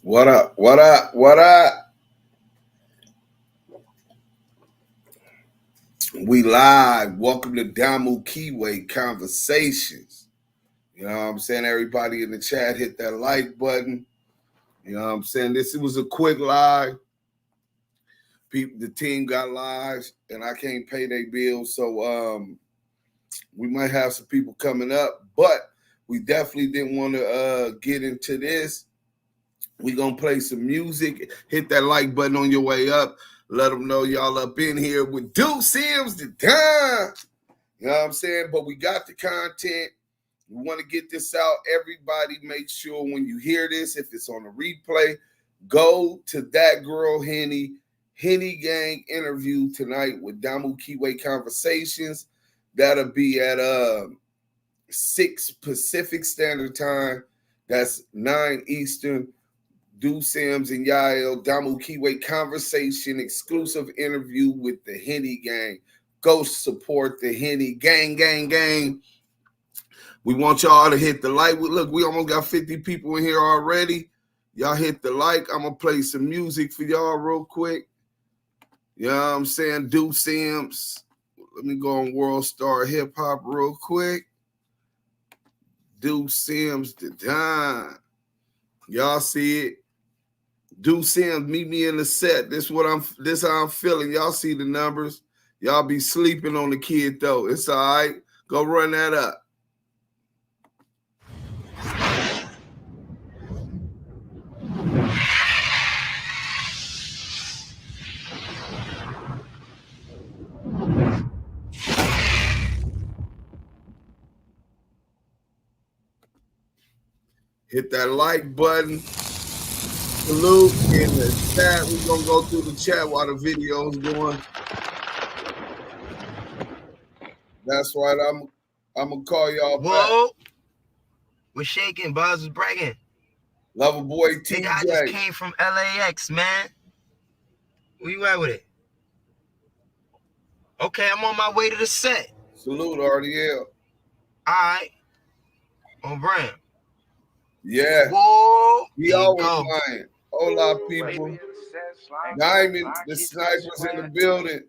What up? What up? What up? We live. Welcome to Damu Keyway Conversations. You know what I'm saying? Everybody in the chat, hit that like button. You know what I'm saying? This was a quick live. People, the team got lives, and I can't pay their bills, so we might have some people coming up, but we definitely didn't want to get into this. We're going to play some music. Hit that like button on your way up. Let them know y'all up in here with Deuce Sims the Don. You know what I'm saying? But we got the content. We want to get this out. Everybody make sure when you hear this, if it's on a replay, go to That Girl Henny Gang interview tonight with Damu Keyway Conversations. That'll be at 6 Pacific Standard Time. That's 9 Eastern. Deuce Sims and Yael, Damu Keyway Conversation, exclusive interview with the Henny Gang. Go support the Henny Gang. We want y'all to hit the like. Look, we almost got 50 people in here already. Y'all hit the like. I'm going to play some music for y'all real quick. You know what I'm saying? Deuce Sims. Let me go on World Star Hip Hop real quick. Deuce Sims the Don. Y'all see it? Deuce Sims, meet me in the set. This how I'm feeling. Y'all see the numbers. Y'all be sleeping on the kid though. It's all right. Go run that up. Hit that like button. Salute in the chat. We're going to go through the chat while the video is going. That's right. I'm going to call y'all back. Whoa. We're shaking. Buzz was bragging. Lover boy TJ. I just came from LAX, man. Where you at with it? Okay, I'm on my way to the set. Salute, RDL. All right. On brand. Yeah. Whoa. We always lying. Hola, people. Diamond, the snipers in the building.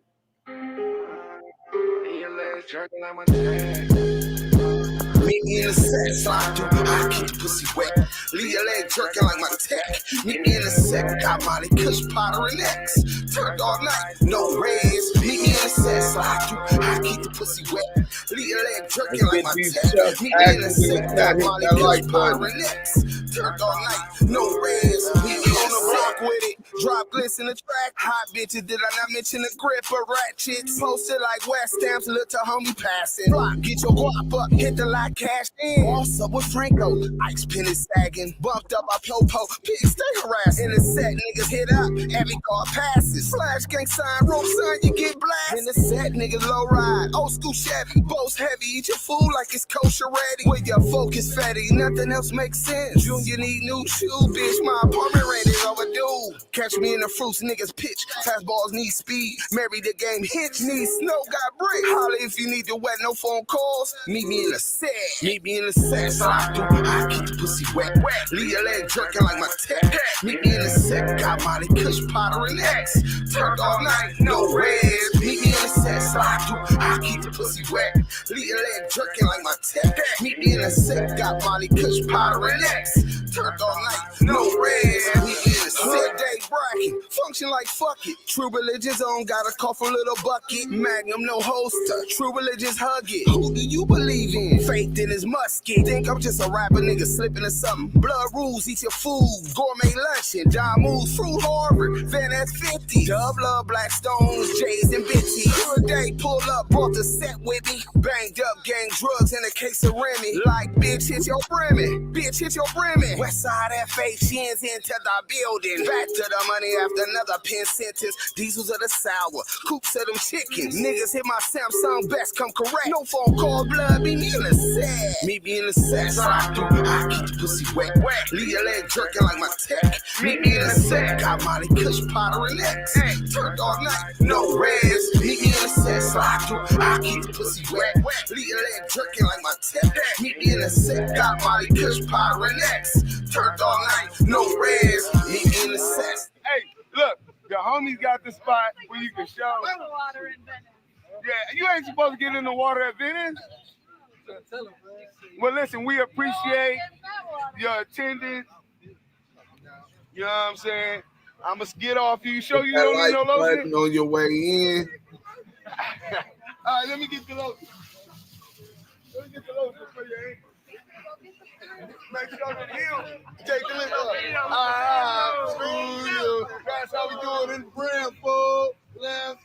Meet me in the set, slide through, I keep the pussy wet. Leave your leg jerking like my tech. Meet me in the set, got Molly, Kush, Potter, and X. Turned all night, no rays. Meet me in the set, slide through, I keep the pussy wet. Leave your leg jerking like my tech. Meet me in the set, got Molly, Kush, Potter, and X. Turned all night, no rays. Meet me on the block with it. Drop glitz in the track. Hot bitches, did I not mention the grip of ratchets? Posted like West stamps, look to homie passing. Block, get your guap up, hit the like cash in. What's up with Franco? Ice pin is sagging. Bumped up our popo. Pigs stay harassed. In the set, niggas hit up. Every car passes. Flash gang sign, rope sign, you get blasted. In the set, niggas low ride. Old school Chevy. Boast heavy. Eat your food like it's kosher ready. With your focus fatty. Nothing else makes sense. Junior need new shoes, bitch. My apartment rent is overdue. Catch me in the fruits, niggas pitch. Fastballs need speed. Marry the game, hitch. Need snow, got brick. Holla if you need to wet, no phone calls. Meet me in the set. Meet me in the set. Slide through, I keep the pussy wet. Leave your leg jerking like my tech. Meet me in the set. Got Molly, Kush, Potter, and X. Turned all night, no reds. Meet me in the set. Slide through, I keep the pussy wet. Leave your leg jerking like my tech. Meet me in the set. Got Molly, Kush, Potter, and X. Turned all night, no reds. Meet me in the set. Day bracket. Function like fuck it. True religion's on, gotta cough a little bucket. Magnum, no holster. True religion's hug it. Who do you believe in? Faith in his musket. Think I'm just a rapper, nigga slipping or something. Blood rules, eat your food. Gourmet luncheon. John moves, fruit Harvard. Van at 50. Dub love, Black Stones, J's and Bitties. Good day, pull up, brought the set with me. Banged up, gang drugs in a case of Remy. Like, bitch, hit your brimmy. Bitch, hit your brimmy. Westside FA, shins into the building. Back to the money after another pen sentence. Diesels of the sour, coops of them chickens. Niggas hit my Samsung best, come correct. No phone call, blood, meet me in the set. Meet me in the set. Slide through, I keep the pussy wet. Leave your leg jerking like my tech. Meet me in the set. Got Molly, Kush, Potter, and X. Turned all night, no reds. Meet me in the set. Slide through, I keep the pussy wet. Leave your leg jerking like my tech. Meet me in the set. Got Molly, Kush, Potter, and X. Turned all night, no reds. homies got the spot where you can show. Yeah, you ain't supposed to get in the water at Venice. Well, listen, we appreciate your attendance. You know what I'm saying? I'm going to get off you. Show you don't need no lotion? On your way in. All right, let me get the lotion. Let me get the lotion for your ankle. Make sure that he'll take the lip up. That's how we do it in the brand, fool. Left.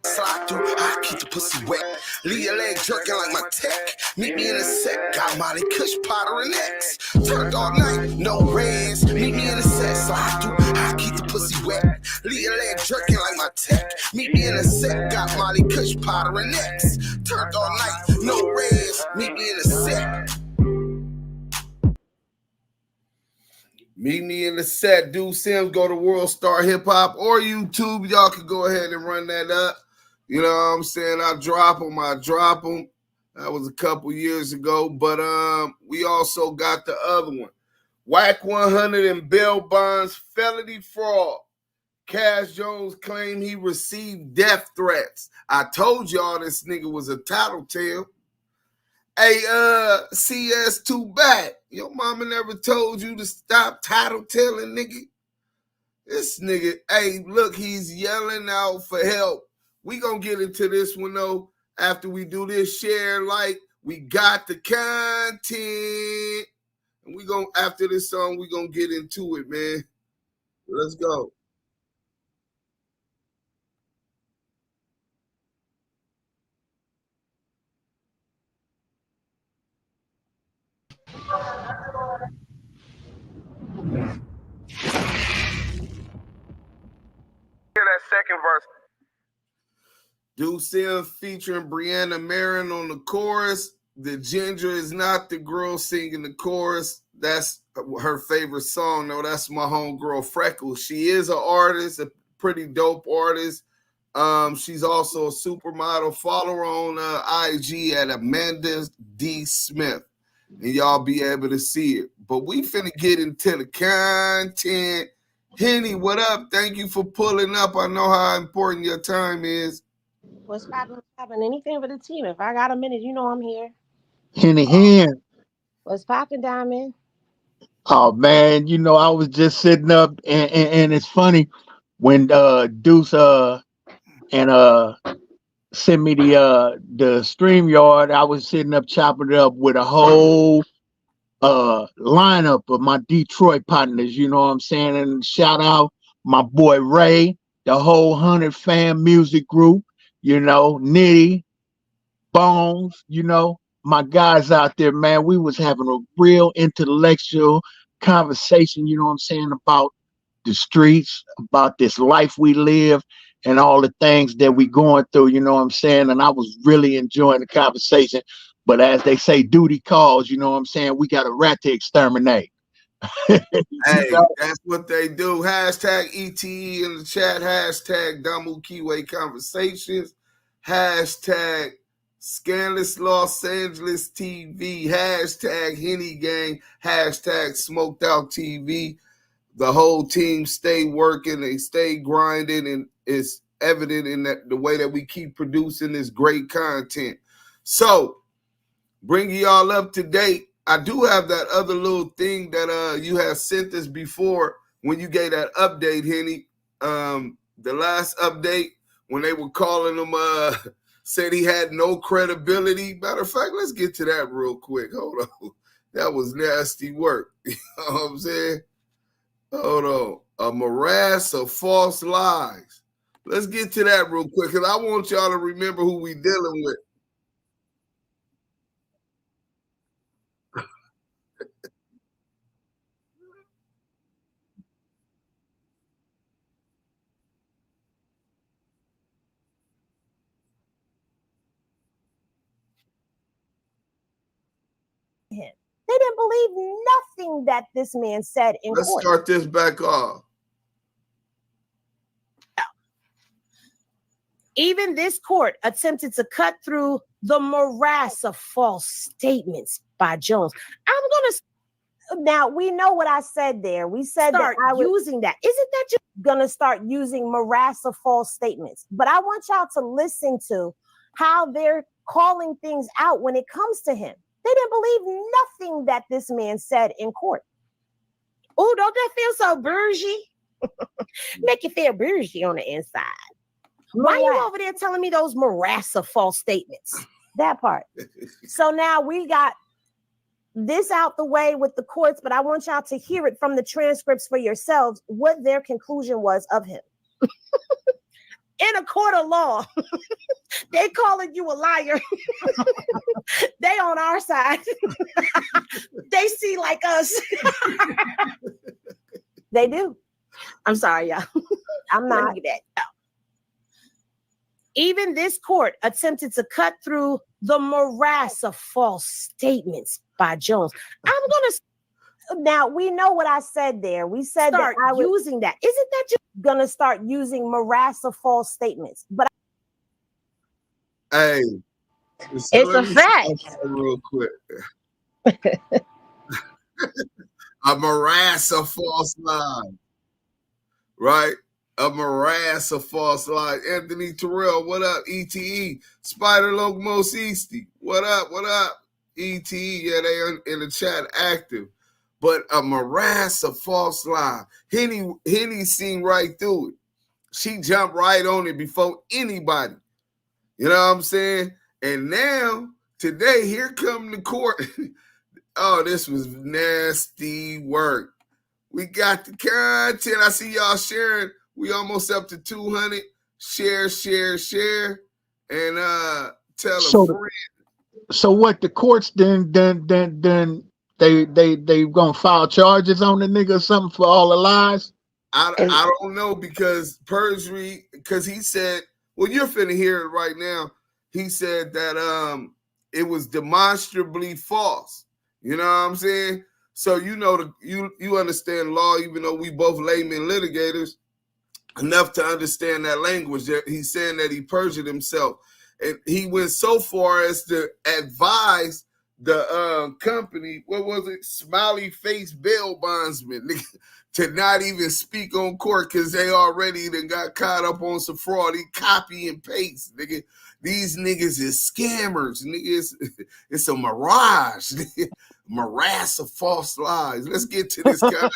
Slide through, I keep the pussy wet. Leave your leg jerking like my tech. Meet me in a set. Got Molly, Kush, Potter, and X. Turned all night, no reds. Meet me in a set. Slide through, I keep the pussy wet. Leave your leg jerking like my tech. Meet me in a set. Got Molly, Kush, Potter, and X. Turned all night, no reds. Meet me in a set. Meet me in the set. Do Sims, go to World Star Hip Hop or YouTube. Y'all can go ahead and run that up. You know what I'm saying? I drop them. That was a couple years ago. But we also got the other one. Wack100 and Bailbonds, felony fraud. Cash Jones claimed he received death threats. I told y'all this nigga was a tattletale. Hey, CS too bad. Your mama never told you to stop tattletaling, nigga. This nigga, hey, look, he's yelling out for help. We gonna get into this one, though, after we do this share, like, we got the content. And we gonna, after this song, we gonna get into it, man. Let's go. Hear that second verse. Do Sim featuring Brianna Marin on the chorus. The Ginger is not the girl singing the chorus. That's her favorite song. No, that's my homegirl Freckles. She is an artist, a pretty dope artist. She's also a supermodel. Follow her on IG at Amanda D. Smith. And y'all be able to see it. But we finna get into the content. Henny, what up? Thank you for pulling up. I know how important your time is. What's poppin'? Anything for the team. If I got a minute, you know I'm here. Henny Hen. What's poppin', Diamond? Oh man, you know, I was just sitting up and it's funny when Deuce and sent me the StreamYard, I was sitting up chopping it up with a whole lineup of my Detroit partners, you know what I'm saying? And shout out my boy Ray, the whole 100 fan music group, you know, Nitty, Bones, you know, my guys out there, man. We was having a real intellectual conversation, you know what I'm saying, about the streets, about this life we live and all the things that we going through, you know what I'm saying? And I was really enjoying the conversation. But as they say, duty calls, you know what I'm saying? We got a rat to exterminate. Hey, that's what they do. Hashtag ETE in the chat. Hashtag Damu Kiwe Conversations. Hashtag Scandalous Los Angeles TV. Hashtag Henny Gang. Hashtag Smoked Out TV. The whole team stay working. They stay grinding. And it's evident in that the way that we keep producing this great content. So, bringing y'all up to date. I do have that other little thing that you have sent us before when you gave that update, Henny. The last update when they were calling him, said he had no credibility. Matter of fact, let's get to that real quick. Hold on. That was nasty work. You know what I'm saying? Hold on. A morass of false lies. Let's get to that real quick because I want y'all to remember who we dealing with. They didn't believe nothing that this man said in Let's court. start this back off. Even this court attempted to cut through the morass of false statements by Jones. I'm going to Now we know what I said there. We said that I was using that. Isn't that just gonna start using morass of false statements? But I want y'all to listen to how they're calling things out when it comes to him. They didn't believe nothing that this man said in court. Oh, don't that feel so bougie? Make you feel bougie on the inside. Why are you over there telling me those morass of false statements? That part. So now we got this out the way with the courts, but I want y'all to hear it from the transcripts for yourselves what their conclusion was of him. In a court of law, they calling you a liar. They on our side. They see like us. They do. I'm sorry, y'all. I'm not that. Even this court attempted to cut through the morass of false statements by Jones. Now we know what I said there. We said that I was using that. Isn't that just gonna start using morass of false statements? But hey, it's a fact. Real quick. A morass of false lies, right? A morass of false lies. Anthony Terrell, what up? ETE, Spider Logos Easty, what up? What up? ETE, yeah, they are in the chat active. But a morass of false lies. Henny seen right through it. She jumped right on it before anybody. You know what I'm saying? And now, today, here come the court. Oh, this was nasty work. We got the content. I see y'all sharing. We almost up to 200. Share, and tell a friend. So what? The courts then they gonna file charges on the nigga or something for all the lies? I don't know because perjury. Because he said, well, you're finna hear it right now. He said that it was demonstrably false. You know what I'm saying? So you know you understand law, even though we both layman litigators, enough to understand that language. He's saying that he perjured himself. And he went so far as to advise the company, what was it, smiley face Bailbondsman, to not even speak on court because they already done got caught up on some fraud. He copy and paste, nigga. These niggas is scammers, niggas. It's a mirage, nigga. Morass of false lies. Let's get to this guy.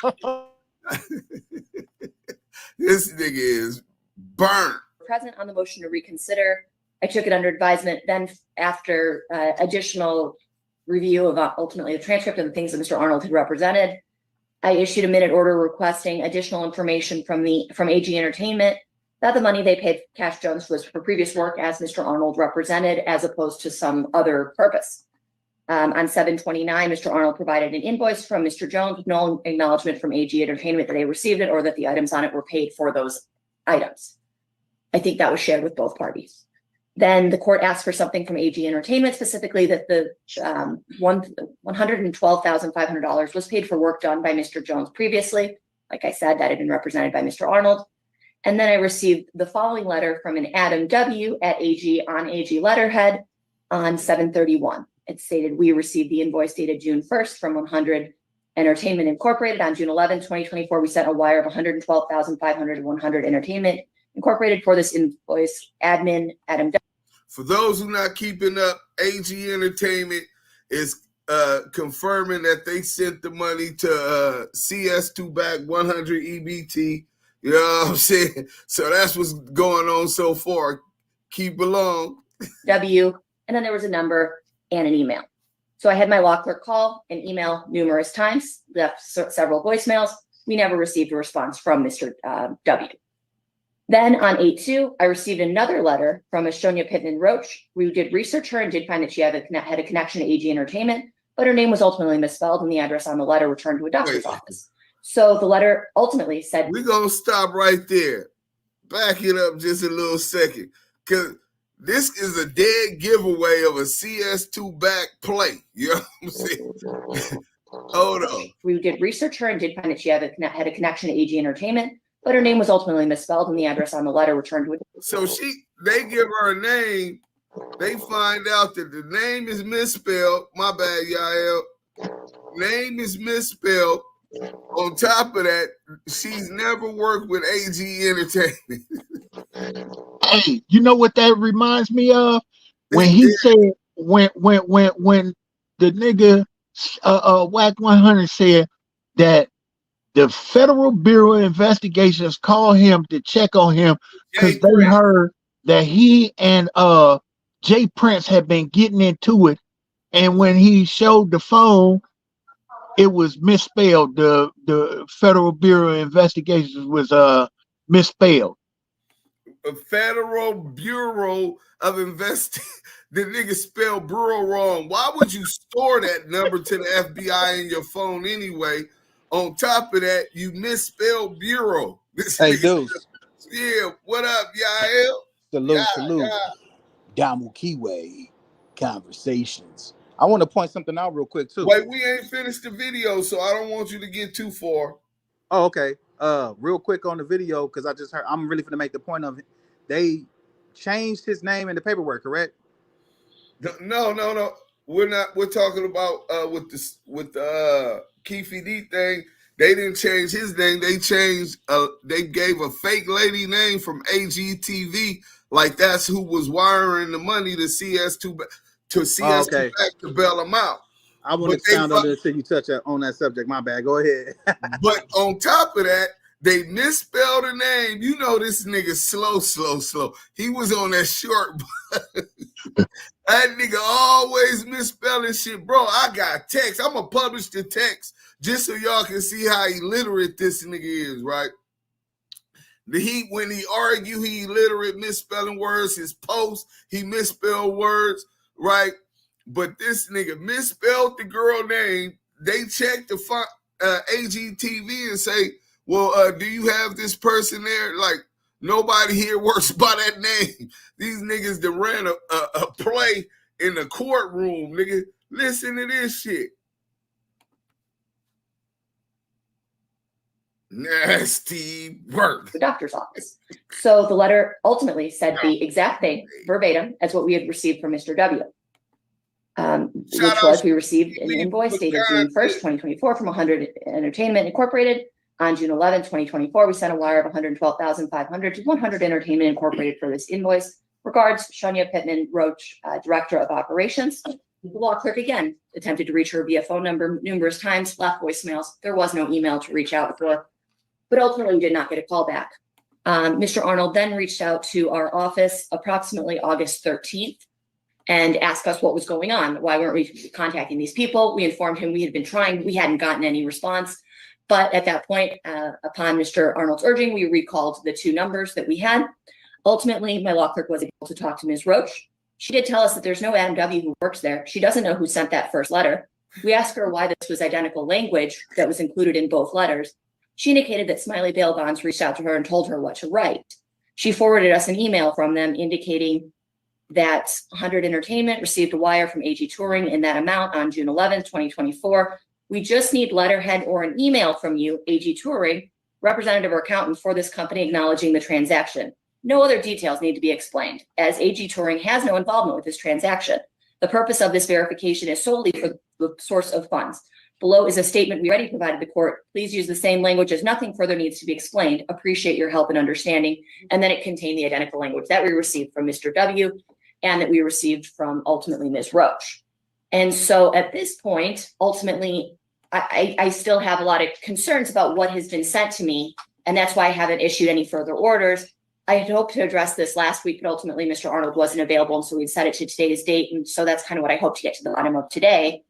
This nigga is burnt. Present on the motion to reconsider. I took it under advisement. Then after additional review of ultimately the transcript and the things that Mr. Arnold had represented, I issued a minute order requesting additional information from AG Entertainment that the money they paid Cash Jones was for previous work as Mr. Arnold represented, as opposed to some other purpose. On 7/29, Mr. Arnold provided an invoice from Mr. Jones with no acknowledgement from AG Entertainment that they received it or that the items on it were paid for those items. I think that was shared with both parties. Then the court asked for something from AG Entertainment, specifically that the $112,500 was paid for work done by Mr. Jones previously. Like I said, that had been represented by Mr. Arnold. And then I received the following letter from an Adam W. at AG on AG letterhead on 7/31. It stated, we received the invoice dated June 1st from 100 Entertainment Incorporated. On June 11, 2024, we sent a wire of $112,500 to 100 Entertainment Incorporated for this invoice. Admin Adam W. For those who not keeping up, AG Entertainment is confirming that they sent the money to CS2 back 100 EBT. You know what I'm saying? So that's what's going on so far. Keep along. W. And then there was a number and an email. So I had my law clerk call and email numerous times, left several voicemails. We never received a response from Mr. W. Then on 8/2, I received another letter from Ashonia Pittman Roach. We did research her and did find that she had a connection to AG Entertainment, but her name was ultimately misspelled and the address on the letter returned to a doctor's office. So the letter ultimately said, we're going to stop right there. Back it up just a little second. Because this is a dead giveaway of a CS2 back play. You know what I'm saying? Hold on. We did research her and did find that she had a connection to AG Entertainment, but her name was ultimately misspelled and the address on the letter returned to it. So they give her a name. They find out that the name is misspelled. My bad, Yael. name is misspelled. On top of that, she's never worked with AG Entertainment. Hey, you know what that reminds me of? When he said when the nigga Wack100 said that the Federal Bureau of Investigations called him to check on him because they heard that he and Jay Prince had been getting into it, and when he showed the phone, it was misspelled. The Federal Bureau of Investigations was misspelled. A Federal Bureau of The nigga spelled bureau wrong. Why would you store that number to the FBI in your phone anyway? On top of that, you misspelled bureau. Hey, Deuce. Yeah, what up, Yael? Salute. Damu Kiwi Conversations. I want to point something out real quick, too. Wait, we ain't finished the video, so I don't want you to get too far. Oh, okay. Real quick on the video, because I just heard, I'm really going to make the point of it. They changed his name in the paperwork, correct? No. We're not. We're talking about with the Keefe D thing. They didn't change his name. They changed. They gave a fake lady name from AGTV, like that's who was wiring the money to CS2 back to bail them out. I want to expound on this until you touch on that subject. My bad. Go ahead. But on top of that, they misspelled the name. You know this nigga slow. He was on that short. That nigga always misspelling shit. Bro, I got text. I'm going to publish the text just so y'all can see how illiterate this nigga is, right? When he argue, he illiterate, misspelling words. His post, he misspelled words, right? But this nigga misspelled the girl name. They checked the AGTV and say, well, do you have this person there? Like, nobody here works by that name. These niggas that ran a play in the courtroom, nigga. Listen to this shit. Nasty work. The doctor's office. So the letter ultimately said the exact thing, verbatim, as what we had received from Mr. W. Which was we received an invoice dated June 1st, 2024 from 100 Entertainment Incorporated. On June 11, 2024, we sent a wire of $112,500 to 100 Entertainment Incorporated for this invoice. Regards, Shania Pittman Roach, Director of Operations. The law clerk again attempted to reach her via phone number numerous times, left voicemails. There was no email to reach out for, but ultimately did not get a call back. Mr. Arnold then reached out to our office approximately August 13th and asked us what was going on. Why weren't we contacting these people? We informed him we had been trying. We hadn't gotten any response. But at that point, upon Mr. Arnold's urging, we recalled the two numbers that we had. Ultimately, my law clerk was able to talk to Ms. Roach. She did tell us that there's no Adam W. who works there. She doesn't know who sent that first letter. We asked her why this was identical language that was included in both letters. She indicated that Smiley Bailbonds reached out to her and told her what to write. She forwarded us an email from them indicating that 100 Entertainment received a wire from AG Touring in that amount on June 11th, 2024. We just need letterhead or an email from you, AG Touring, representative or accountant for this company acknowledging the transaction. No other details need to be explained, as AG Touring has no involvement with this transaction. The purpose of this verification is solely for the source of funds. Below is a statement we already provided the court. Please use the same language as nothing further needs to be explained. Appreciate your help and understanding. And then it contained the identical language that we received from Mr. W and that we received from ultimately Ms. Roach. And so at this point, ultimately, I still have a lot of concerns about what has been sent to me, and that's why I haven't issued any further orders. I had hoped to address this last week, but ultimately Mr. Arnold wasn't available, and so we'd set it to today's date, and so that's kind of what I hope to get to the bottom of today.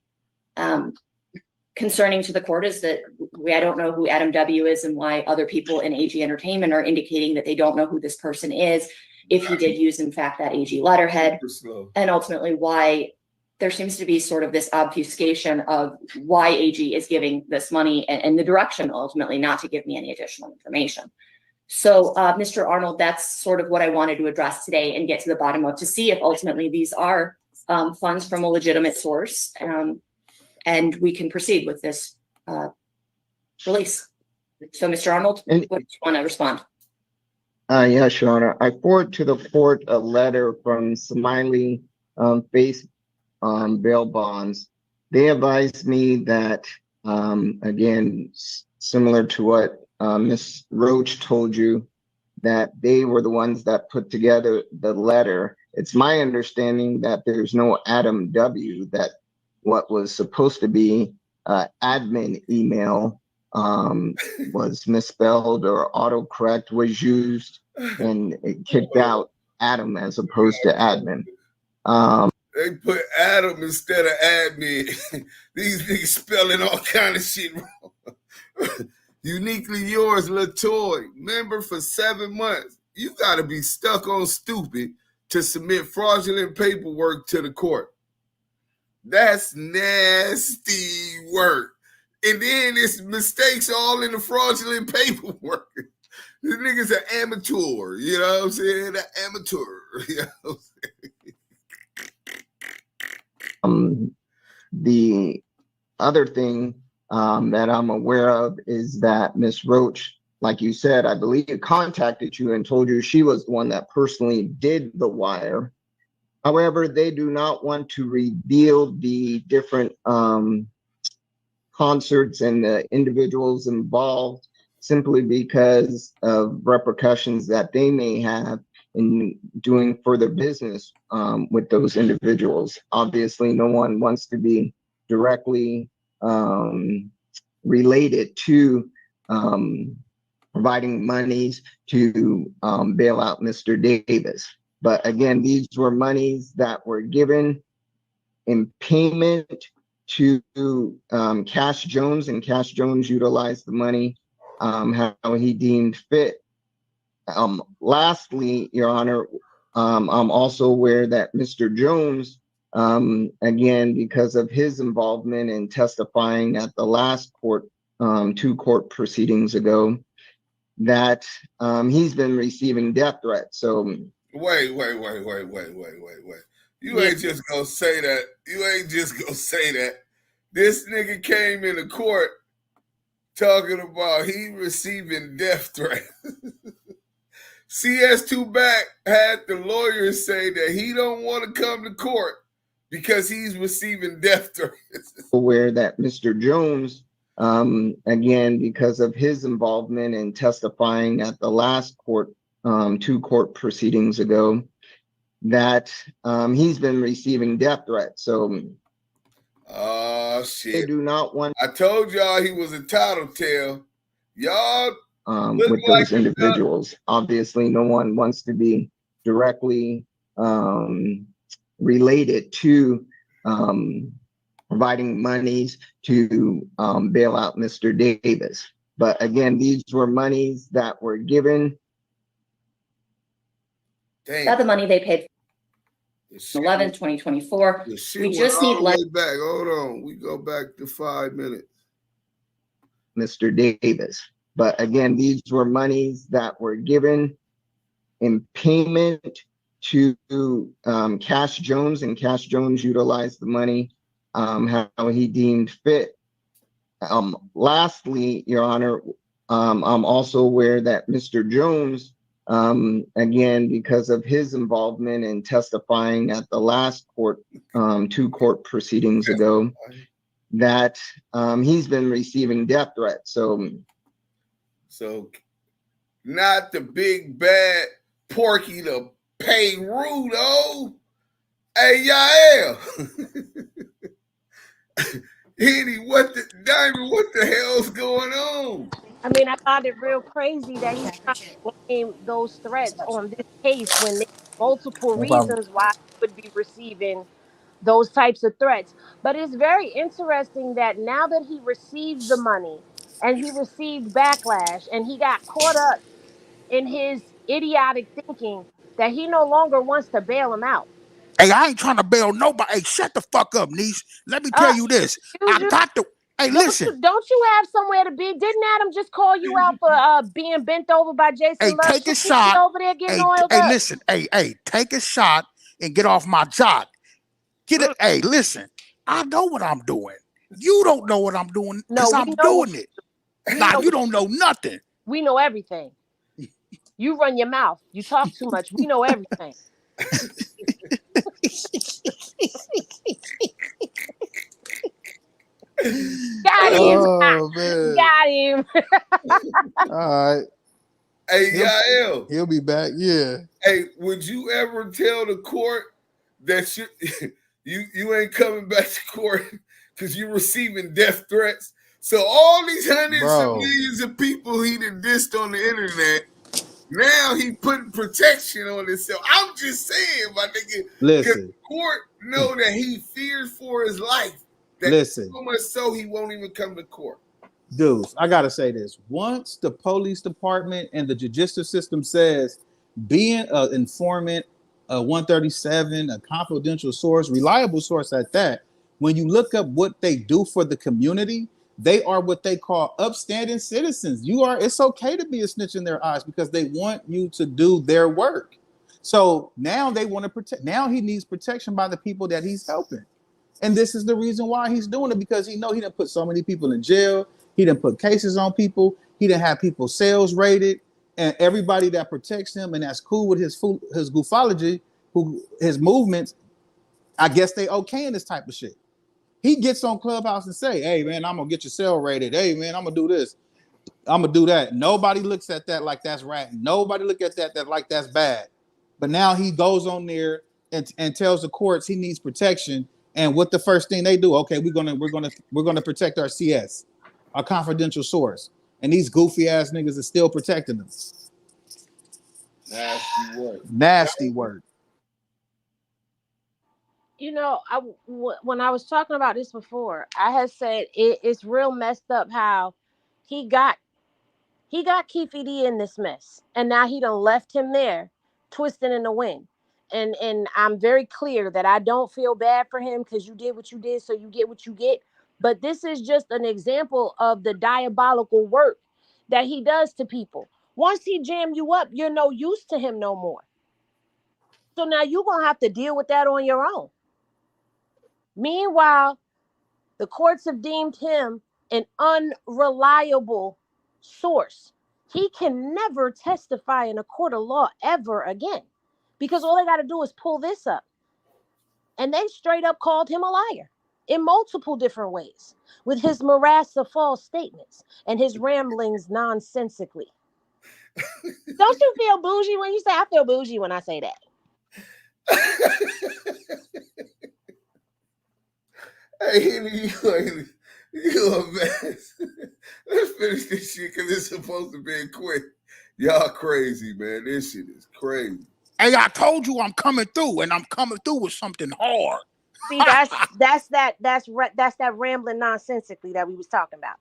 Concerning to the court is that I don't know who Adam W. is and why other people in AG Entertainment are indicating that they don't know who this person is, if he did use, in fact, that AG letterhead, and ultimately why there seems to be sort of this obfuscation of why AG is giving this money and the direction ultimately not to give me any additional information. So Mr. Arnold, that's sort of what I wanted to address today and get to the bottom of, to see if ultimately these are funds from a legitimate source, and we can proceed with this release. So Mr. Arnold, what do you want to respond? Yes, Your Honor. I forward to the court a letter from Smiley Bailbonds they advised me that, again, similar to what Ms. Roach told you, that they were the ones that put together the letter. It's my understanding that there's no Adam W, that what was supposed to be admin email was misspelled, or autocorrect was used, and it kicked out Adam as opposed to admin. They put Adam instead of admin. These niggas spelling all kind of shit wrong. Uniquely yours, Latoy. Member for 7 months. You got to be stuck on stupid to submit fraudulent paperwork to the court. That's nasty work. And then it's mistakes all in the fraudulent paperwork. This nigga's an amateur. You know what I'm saying? An amateur. You know what I'm saying? The other thing that I'm aware of is that Miss Roach, like you said, I believe, contacted you and told you she was the one that personally did the wire. However, they do not want to reveal the different concerts and the individuals involved, simply because of repercussions that they may have in doing further business with those individuals. Obviously, no one wants to be directly related to providing monies to bail out Mr. Davis. But again, these were monies that were given in payment to Cash Jones, and Cash Jones utilized the money how he deemed fit. Lastly, Your Honor, I'm also aware that Mr. Jones, again, because of his involvement in testifying at the last court, 2 court proceedings ago, that he's been receiving death threats. So Wait. You ain't just gonna say that. You ain't just gonna say that. This nigga came into court talking about he receiving death threats. CS2 Back had the lawyers say that he don't want to come to court because he's receiving death threats. Aware that Mr. Jones, again, because of his involvement in testifying at the last court, 2 court proceedings ago, that he's been receiving death threats. So, oh shit! They do not want. I told y'all he was a tattletale. Y'all with those individuals. Obviously, no one wants to be directly related to providing monies to bail out Mr. Davis. But again, these were monies that were given. Got the money they paid 11, 2024. We just need back. Hold on. We go back to 5 minutes. Mr. Davis. But again, these were monies that were given in payment to Cash Jones, and Cash Jones utilized the money how he deemed fit. Lastly, Your Honor, I'm also aware that Mr. Jones, again, because of his involvement in testifying at the last court, 2 court proceedings ago, that he's been receiving death threats. So not the big bad Porky the Peru though. Hey, Yael. Henny, what the hell's going on? I mean, I found it real crazy that he's trying to blame those threats on this case when there's multiple reasons why he would be receiving those types of threats. But it's very interesting that now that he received the money and he received backlash and he got caught up in his idiotic thinking, that he no longer wants to bail him out. Hey, I ain't trying to bail nobody. Hey, shut the fuck up, niece. Let me tell you this. I got to. Hey, listen. Don't you have somewhere to be? Didn't Adam just call you out for being bent over by Jason Hey, Love? take a shot. Over there getting oiled hey, up. Listen. Hey, take a shot and get off my jock. Get it. Hey, listen. I know what I'm doing. You don't know what I'm doing because I'm doing it. Nah, you don't know nothing. We know everything. You run your mouth. You talk too much. We know everything. Got him. Oh man. Got him. All right. Hey, Yael. He'll be back. Yeah. Hey, would you ever tell the court that you ain't coming back to court because you're receiving death threats? So all these hundreds of millions of people he done dissed on the internet, now he putting protection on himself. I'm just saying, my nigga. Listen. The court know that he fears for his life. Listen. So much so he won't even come to court. Dudes, I gotta say this. Once the police department and the judicial system says being an informant, a 137, a confidential source, reliable source at that, when you look up what they do for the community, they are what they call upstanding citizens. It's okay to be a snitch in their eyes because they want you to do their work. So now they want to protect. Now he needs protection by the people that he's helping. And this is the reason why he's doing it, because he know he done put so many people in jail. He done put cases on people. He done have people's sales raided, and everybody that protects him and that's cool with his goofology, his movements, I guess they okay in this type of shit. He gets on Clubhouse and say, "Hey man, I'm gonna get your cell raided. Hey man, I'm gonna do this. I'm gonna do that." Nobody looks at that like that's ratting. Nobody look at that like that's bad. But now he goes on there and tells the courts he needs protection. And what the first thing they do? Okay, we're gonna protect our CS, our confidential source, and these goofy ass niggas are still protecting them. Nasty work. Nasty work. You know, when I was talking about this before, I had said it's real messed up how he got Keefe D in this mess, and now he done left him there, twisting in the wind. And I'm very clear that I don't feel bad for him because you did what you did, so you get what you get. But this is just an example of the diabolical work that he does to people. Once he jam you up, you're no use to him no more. So now you're going to have to deal with that on your own. Meanwhile, the courts have deemed him an unreliable source. He can never testify in a court of law ever again, because all they got to do is pull this up. And they straight up called him a liar in multiple different ways with his morass of false statements and his ramblings nonsensically. Don't you feel bougie when you say? I feel bougie when I say that. Hey, you a mess. Let's finish this shit because it's supposed to be quick. Y'all crazy, man. This shit is crazy. Hey, I told you I'm coming through, and I'm coming through with something hard. See, that's that rambling nonsensically that we was talking about.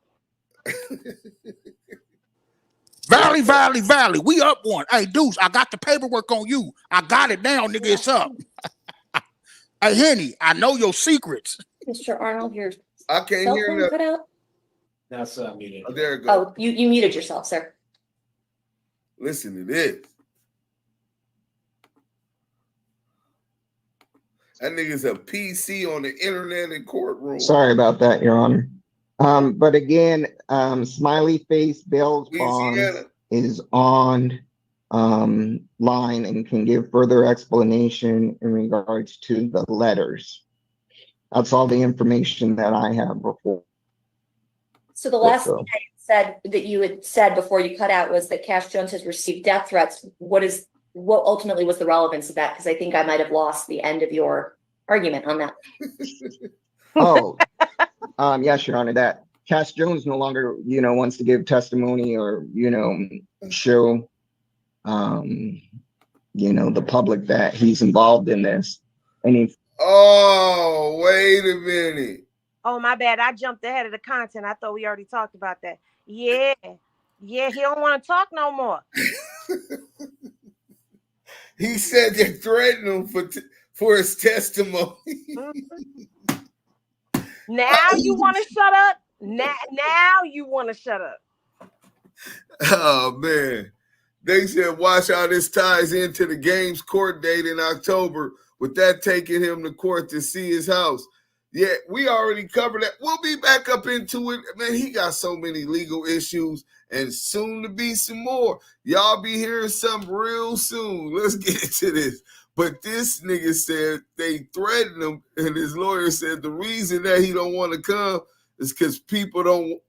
Valley. We up one. Hey, Deuce, I got the paperwork on you. I got it now, nigga. It's up. Hey, Henny, I know your secrets. Mr. Arnold, your I can't cell hear phone that. cut out? That's muted. Oh, there it goes. Oh, you muted yourself, sir. Listen to this. That nigga's a PC on the internet and courtroom. Sorry about that, Your Honor. But again, Smiley Face Bailbonds is on line and can give further explanation in regards to the letters. That's all the information that I have before. So the last thing you had said before you cut out was that Cash Jones has received death threats. What ultimately was the relevance of that? Because I think I might have lost the end of your argument on that. Yes, Your Honor, that Cash Jones no longer, wants to give testimony or, show, the public that he's involved in this. And oh, wait a minute. Oh, my bad. I jumped ahead of the content. I thought we already talked about that. Yeah, he don't want to talk no more. He said they threatened him for his testimony. Now you want to shut up? Now you want to shut up. Oh, man. They said, watch how this ties into the game's court date in October, with that taking him to court to see his house. Yeah, we already covered that. We'll be back up into it. Man, he got so many legal issues and soon to be some more. Y'all be hearing something real soon. Let's get into this. But this nigga said they threatened him, and his lawyer said the reason that he don't want to come is because people don't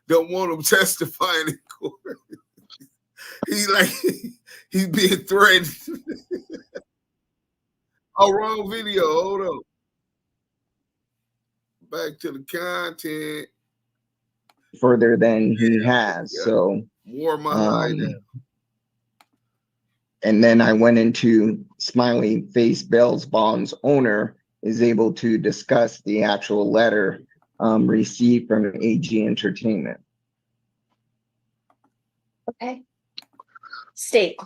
want him testifying in court. He's being threatened. Oh, wrong video. Hold on. Back to the content. Further than he has. Yeah. So Wore my line down. And then I went into Smiley Face Bailbonds owner is able to discuss the actual letter received from AG Entertainment. Okay. State.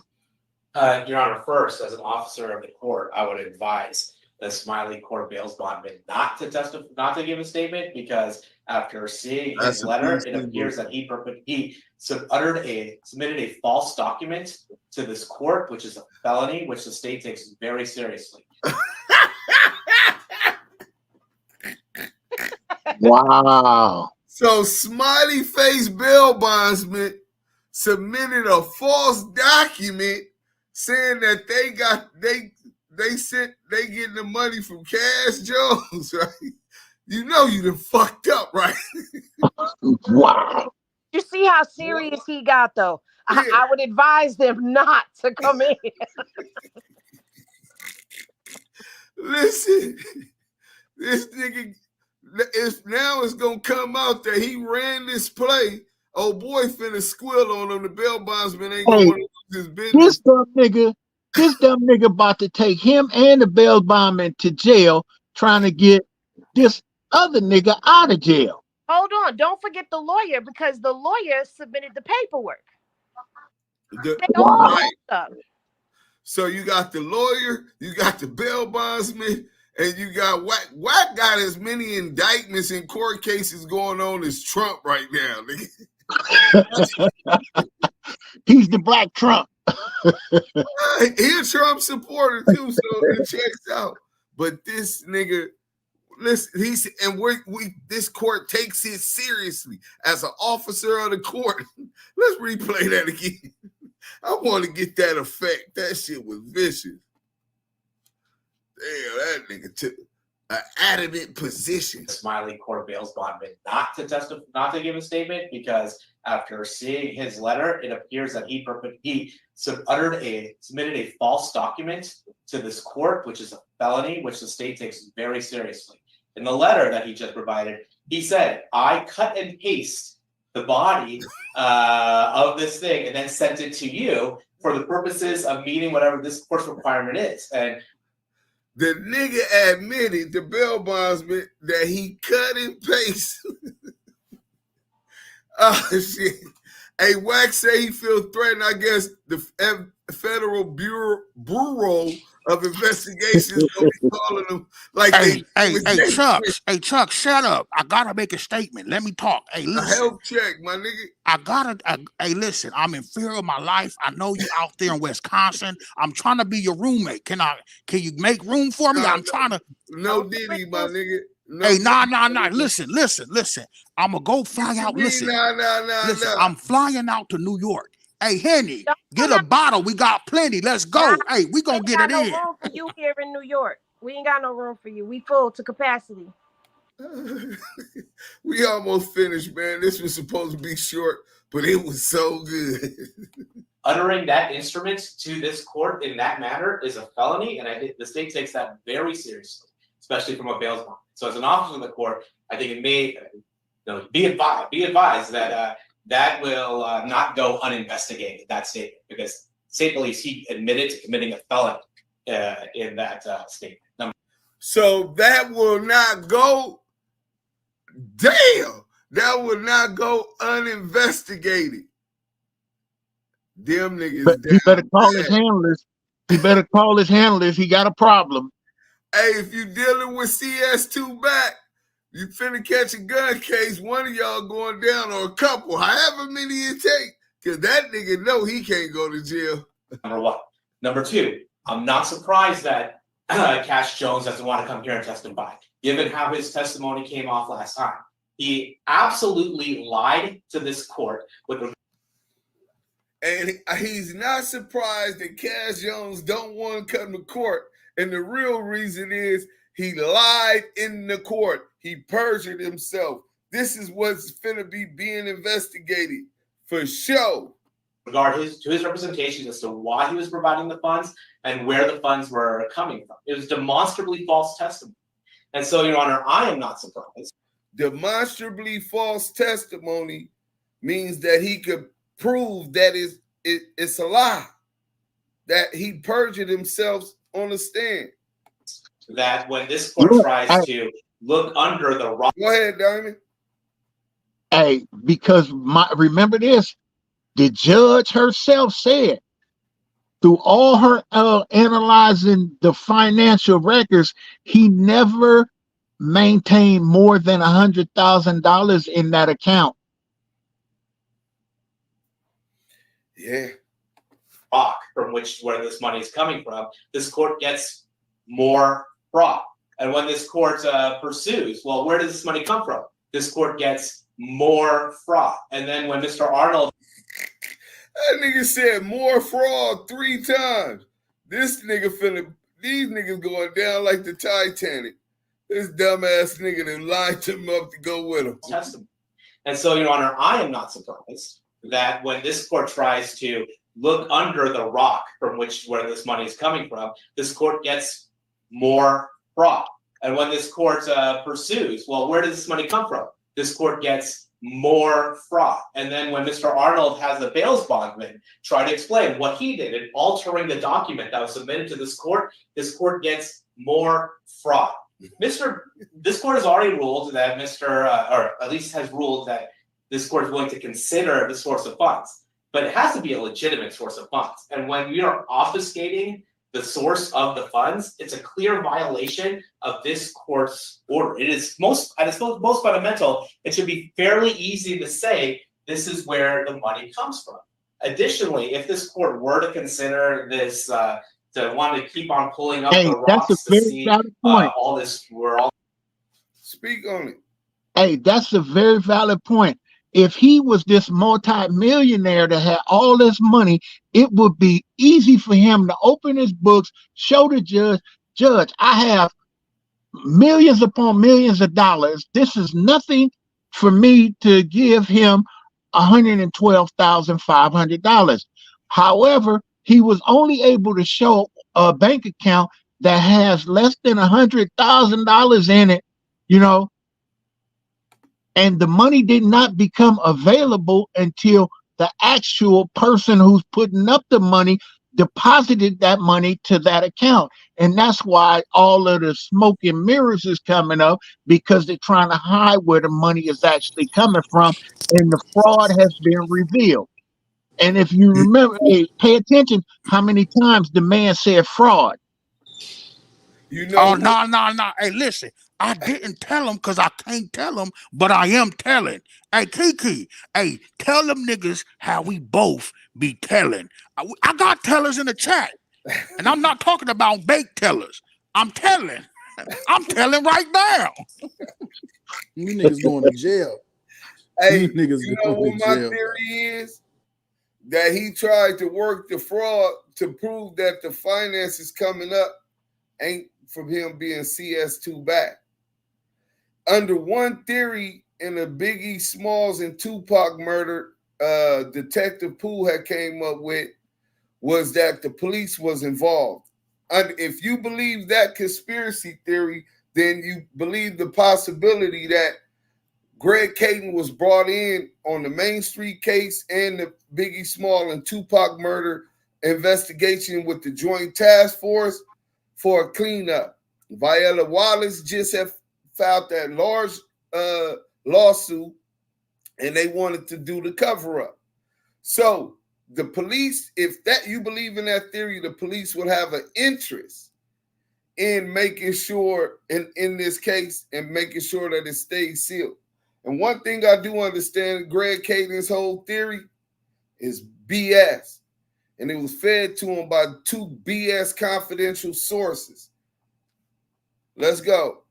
Your Honor, first, as an officer of the court, I would advise the Smiley Court Bail's bondman not to testify, not to give a statement, because after seeing his letter, it appears that he submitted a false document to this court, which is a felony, which the state takes very seriously. Wow. So Smiley Face Bailbondsman submitted a false document saying that they getting the money from Cash Jones, right? You know you done fucked up, right? Wow. You see how serious he got, though. Yeah. I would advise them not to come in. Listen, this nigga it's gonna come out that he ran this play. Oh boy, finna squill on him. The Bailbondsman ain't gonna want to lose his business. This dumb nigga about to take him and the bail bondman to jail, trying to get this other nigga out of jail. Hold on, don't forget the lawyer, because the lawyer submitted the paperwork. Right. So you got the lawyer, you got the Bailbondsman, and you got Wack. Wack got as many indictments and court cases going on as Trump right now. He's the Black Trump. He's a Trump supporter too, so it checks out. But this nigga, listen, this court takes it seriously as an officer of the court. Let's replay that again. I want to get that effect. That shit was vicious. Damn, that nigga took an adamant position. The Smiley Court Bail's bondman not to testify, not to give a statement, because after seeing his letter, it appears that he submitted a false document to this court, which is a felony, which the state takes very seriously. In the letter that he just provided, he said, "I cut and paste the body of this thing and then sent it to you for the purposes of meeting whatever this court's requirement is." And the nigga admitted, the Bailbondsman, that he cut and paste. Oh shit! Hey, Wack say he feels threatened. I guess the Federal Bureau of Investigations don't be calling them like hey, Chuck, shut up. I gotta make a statement. Let me talk. Hey, listen. A health check, my nigga. Hey, listen, I'm in fear of my life. I know you out there in Wisconsin. I'm trying to be your roommate. Can you make room for me? I'm trying to. No Diddy, my nigga. No, hey, nah. Listen. I'm gonna go fly out. Listen. Listen, I'm flying out to New York. Hey, Henny, get a bottle. We got plenty. Let's go. Hey, we gonna get it in. No room for you here in New York. We ain't got no room for you. We full to capacity. We almost finished, man. This was supposed to be short, but it was so good. Uttering that instrument to this court in that manner is a felony, and the state takes that very seriously, especially from a bail bond. So, as an officer of the court, I think it may be advised that that will not go uninvestigated, that statement, because the state believes he admitted to committing a felony in that statement. So that will not go. Damn, that will not go uninvestigated. Them niggas. But he better call his handlers. He better call his handlers. He got a problem. Hey, if you dealing with CS2 back, you finna catch a gun case, one of y'all going down, or a couple, however many it take, because that nigga know he can't go to jail. Number one. Number two, I'm not surprised that Cash Jones doesn't want to come here and testify, given how his testimony came off last time. He absolutely lied to this court with. And he's not surprised that Cash Jones don't want to come to court. And the real reason is He lied in the court. He perjured himself. This is what's finna be being investigated for sure. Regard to his representations as to why he was providing the funds and where the funds were coming from. It was demonstrably false testimony. And so, Your Honor, I am not surprised. Demonstrably false testimony means that he could prove that it's a lie, that he perjured himself on the stand. That when this court tries to look under the rock. Go ahead, Diamond. Hey, because remember this, the judge herself said through all her analyzing the financial records, he never maintained more than $100,000 in that account. Yeah. Rock from where this money is coming from, this court gets more fraud. And when this court pursues, well, where does this money come from? This court gets more fraud. And then when Mr. Arnold. That nigga said more fraud 3 times. This nigga these niggas going down like the Titanic. This dumbass nigga that lined him up to go with him. Testament. And so, Your Honor, I am not surprised that when this court tries to look under the rock from where this money is coming from, this court gets more fraud. And when this court pursues, well, where does this money come from? This court gets more fraud. And then when Mr. Arnold has a Bailbondsman try to explain what he did in altering the document that was submitted to this court gets more fraud. This court has already ruled that or at least has ruled that this court is willing to consider the source of funds, but it has to be a legitimate source of funds. And when we are obfuscating the source of the funds, it's a clear violation of this court's order. It is most fundamental. It should be fairly easy to say this is where the money comes from. Additionally, if this court were to consider this, to want to keep on pulling up the rocks to see all this, speak on it. Hey, that's a very valid point. If he was this multi-millionaire that had all this money, it would be easy for him to open his books, show the judge, I have millions upon millions of dollars. This is nothing for me to give him $112,500. However, he was only able to show a bank account that has less than $100,000 in it, and the money did not become available until the actual person who's putting up the money deposited that money to that account. And that's why all of the smoke and mirrors is coming up, because they're trying to hide where the money is actually coming from, and the fraud has been revealed. And if you remember, pay attention how many times the man said fraud. Oh, no. Hey, listen, I didn't tell him because I can't tell him, but I am telling. Hey, Kiki, hey, tell them niggas how we both be telling. I got tellers in the chat, and I'm not talking about bait tellers. I'm telling. I'm telling right now. You niggas going to jail. Hey, you niggas what my theory is? That he tried to work the fraud to prove that the finances coming up ain't from him being CS2 back. Under one theory in the Biggie Smalls and Tupac murder, Detective Poole had came up with was that the police was involved. And if you believe that conspiracy theory, then you believe the possibility that Greg Caden was brought in on the Main Street case and the Biggie Small and Tupac murder investigation with the Joint Task Force for a cleanup. Viola Wallace just have filed that large lawsuit, and they wanted to do the cover-up. So the police, if that you believe in that theory, the police would have an interest in making sure, in this case, and making sure that it stays sealed. And one thing I do understand, Greg Caden's whole theory is BS. And it was fed to him by 2 BS confidential sources. Let's go.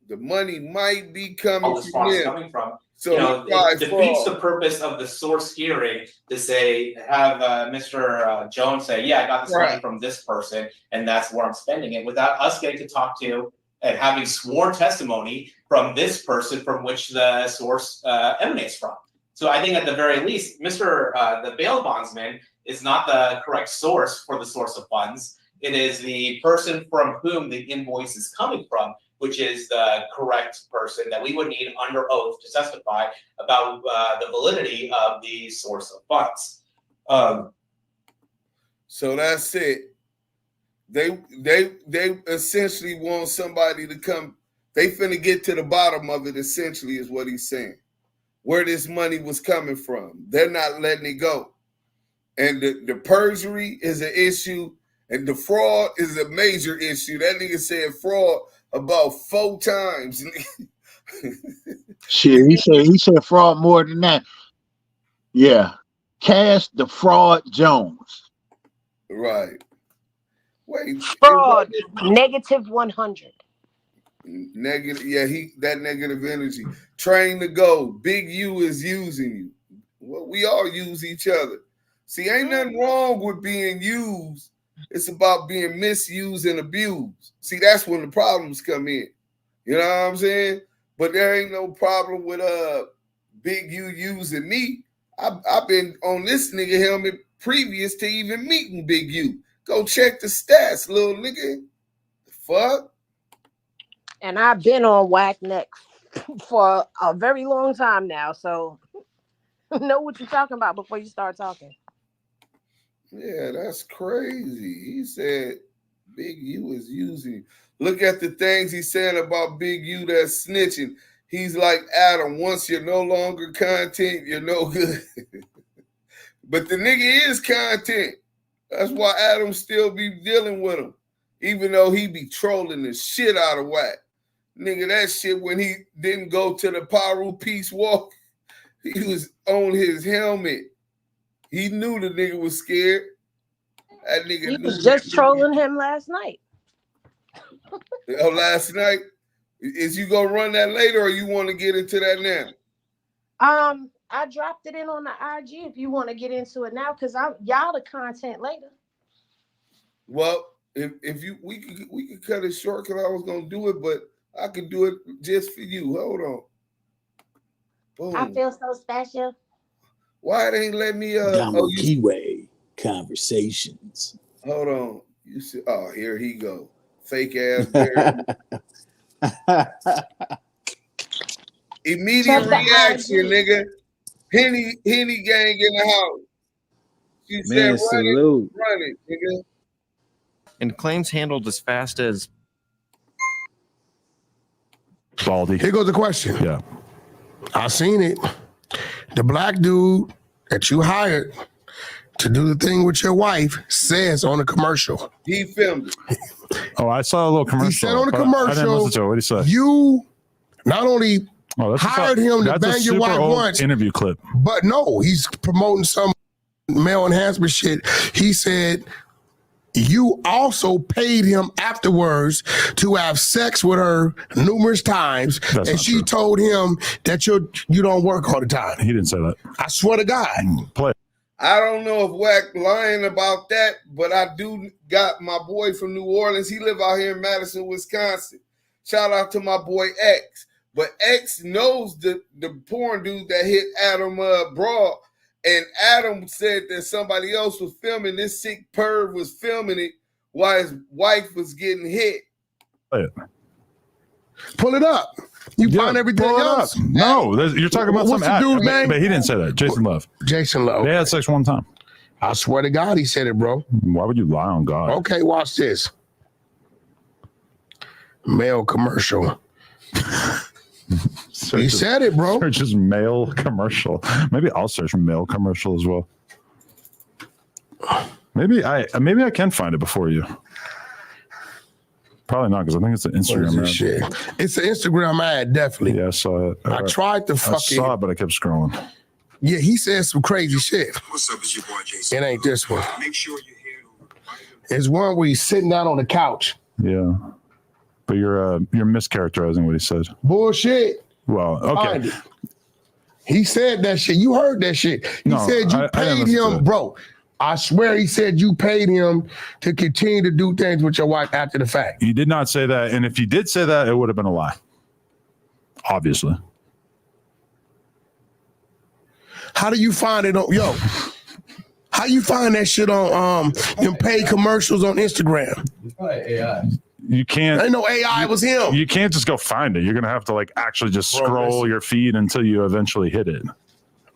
The money might be coming from him. So it defeats the purpose of the source hearing to say, have Mr. Jones say, yeah, I got this money from this person, and that's where I'm spending it, without us getting to talk to and having sworn testimony from this person from which the source emanates from. So I think at the very least, the bail bondsman is not the correct source for the source of funds. It is the person from whom the invoice is coming from, which is the correct person that we would need under oath to testify about the validity of the source of funds. So that's it. They essentially want somebody to come. They finna get to the bottom of it, essentially, is what he's saying. Where this money was coming from. They're not letting it go. And the perjury is an issue, and the fraud is a major issue. That nigga said fraud about 4 times. Shit, he said fraud more than that. Yeah. Cash the Fraud Jones. Right. Wait. Fraud. Negative 100. Negative, yeah, that negative energy. Train to go. Big U is using you. Well, we all use each other. See, ain't nothing wrong with being used. It's about being misused and abused. See, that's when the problems come in. You know what I'm saying? But there ain't no problem with Big U using me. I've been on this nigga helmet previous to even meeting Big U. Go check the stats, little nigga. The fuck? And I've been on Wack100 for a very long time now, so know what you're talking about before you start talking. Yeah, that's crazy. He said Big U is using. Look at the things he's saying about Big U that's snitching. He's like Adam. Once you're no longer content, you're no good. But the nigga is content. That's why Adam still be dealing with him, even though he be trolling the shit out of Wack. Nigga, that shit when he didn't go to the Paru Peace Walk, he was on his helmet. He knew the nigga was scared. That nigga he was just trolling him last night. Oh, last night? Is you gonna run that later, or you want to get into that now? I dropped it in on the IG if you want to get into it now, because y'all the content later. Well, if you we could cut it short because I was gonna do it, but I could do it just for you. Hold on. Boom. I feel so special. Why it ain't let me Keyway Conversations. Hold on. You see, oh, here he go. Fake ass. Immediate reaction, nigga. Henny gang in the house. She said, run it, nigga. And claims handled as fast as Baldy. Here goes the question. Yeah. I seen it. The black dude that you hired to do the thing with your wife says on a commercial. He filmed it. Oh, I saw a little commercial. He said on the commercial, I didn't listen to it. What did he say? You not only hired him to bang your wife once. Interview clip. But no, he's promoting some male enhancement shit. He said you also paid him afterwards to have sex with her numerous times. That's and she told him that you don't work all the time. He didn't say that. I swear to God. Play. I don't know if Wack lying about that, but I do got my boy from New Orleans. He live out here in Madison, Wisconsin. Shout out to my boy X. But X knows the porn dude that hit Adam Broad. And Adam said that somebody else was filming. This sick perv was filming it while his wife was getting hit. Pull it up. You find everything else. No, you're talking about what's the dude's name? But he didn't say that. Jason Love. Jason Love. They had sex one time. I swear to God, he said it, bro. Why would you lie on God? Okay, watch this. Male commercial. He said it, bro. Search just male commercial. Maybe I'll search male commercial as well. Maybe I can find it before you. Probably not, because I think it's an Instagram ad. Shit? It's an Instagram ad, definitely. Yeah, I saw it. I tried to fucking. I saw it, but I kept scrolling. Yeah, he said some crazy shit. What's up, it's your boy Jason. It ain't this one. Make sure you hear. It's one where he's sitting down on the couch. Yeah, but you're mischaracterizing what he said. Bullshit. Well, okay. He said that shit. You heard that shit. He said you paid him, bro. I swear he said you paid him to continue to do things with your wife after the fact. He did not say that. And if he did say that, it would have been a lie. Obviously. How do you find it on how you find that shit on them paid commercials on Instagram? It's probably AI. You can't. Ain't no AI, it was him. You can't just go find it. You're gonna have to like actually just scroll your feed until you eventually hit it.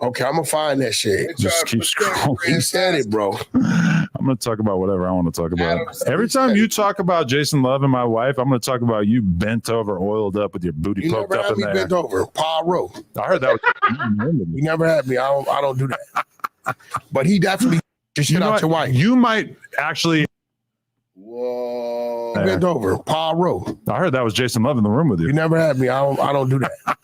Okay, I'm gonna find that shit. Just keep scrolling. He said it, bro. I'm gonna talk about whatever I want to talk about. Every time you talk about Jason Love and my wife, I'm gonna talk about you bent over, oiled up with your booty poked up in there. Bent over, Pyro. I heard that. You never had me. I don't do that. But he definitely shit out your wife. You might actually. Whoa. Bent over, Pyro. I heard that was Jason Love in the room with you. You never had me. I don't do that.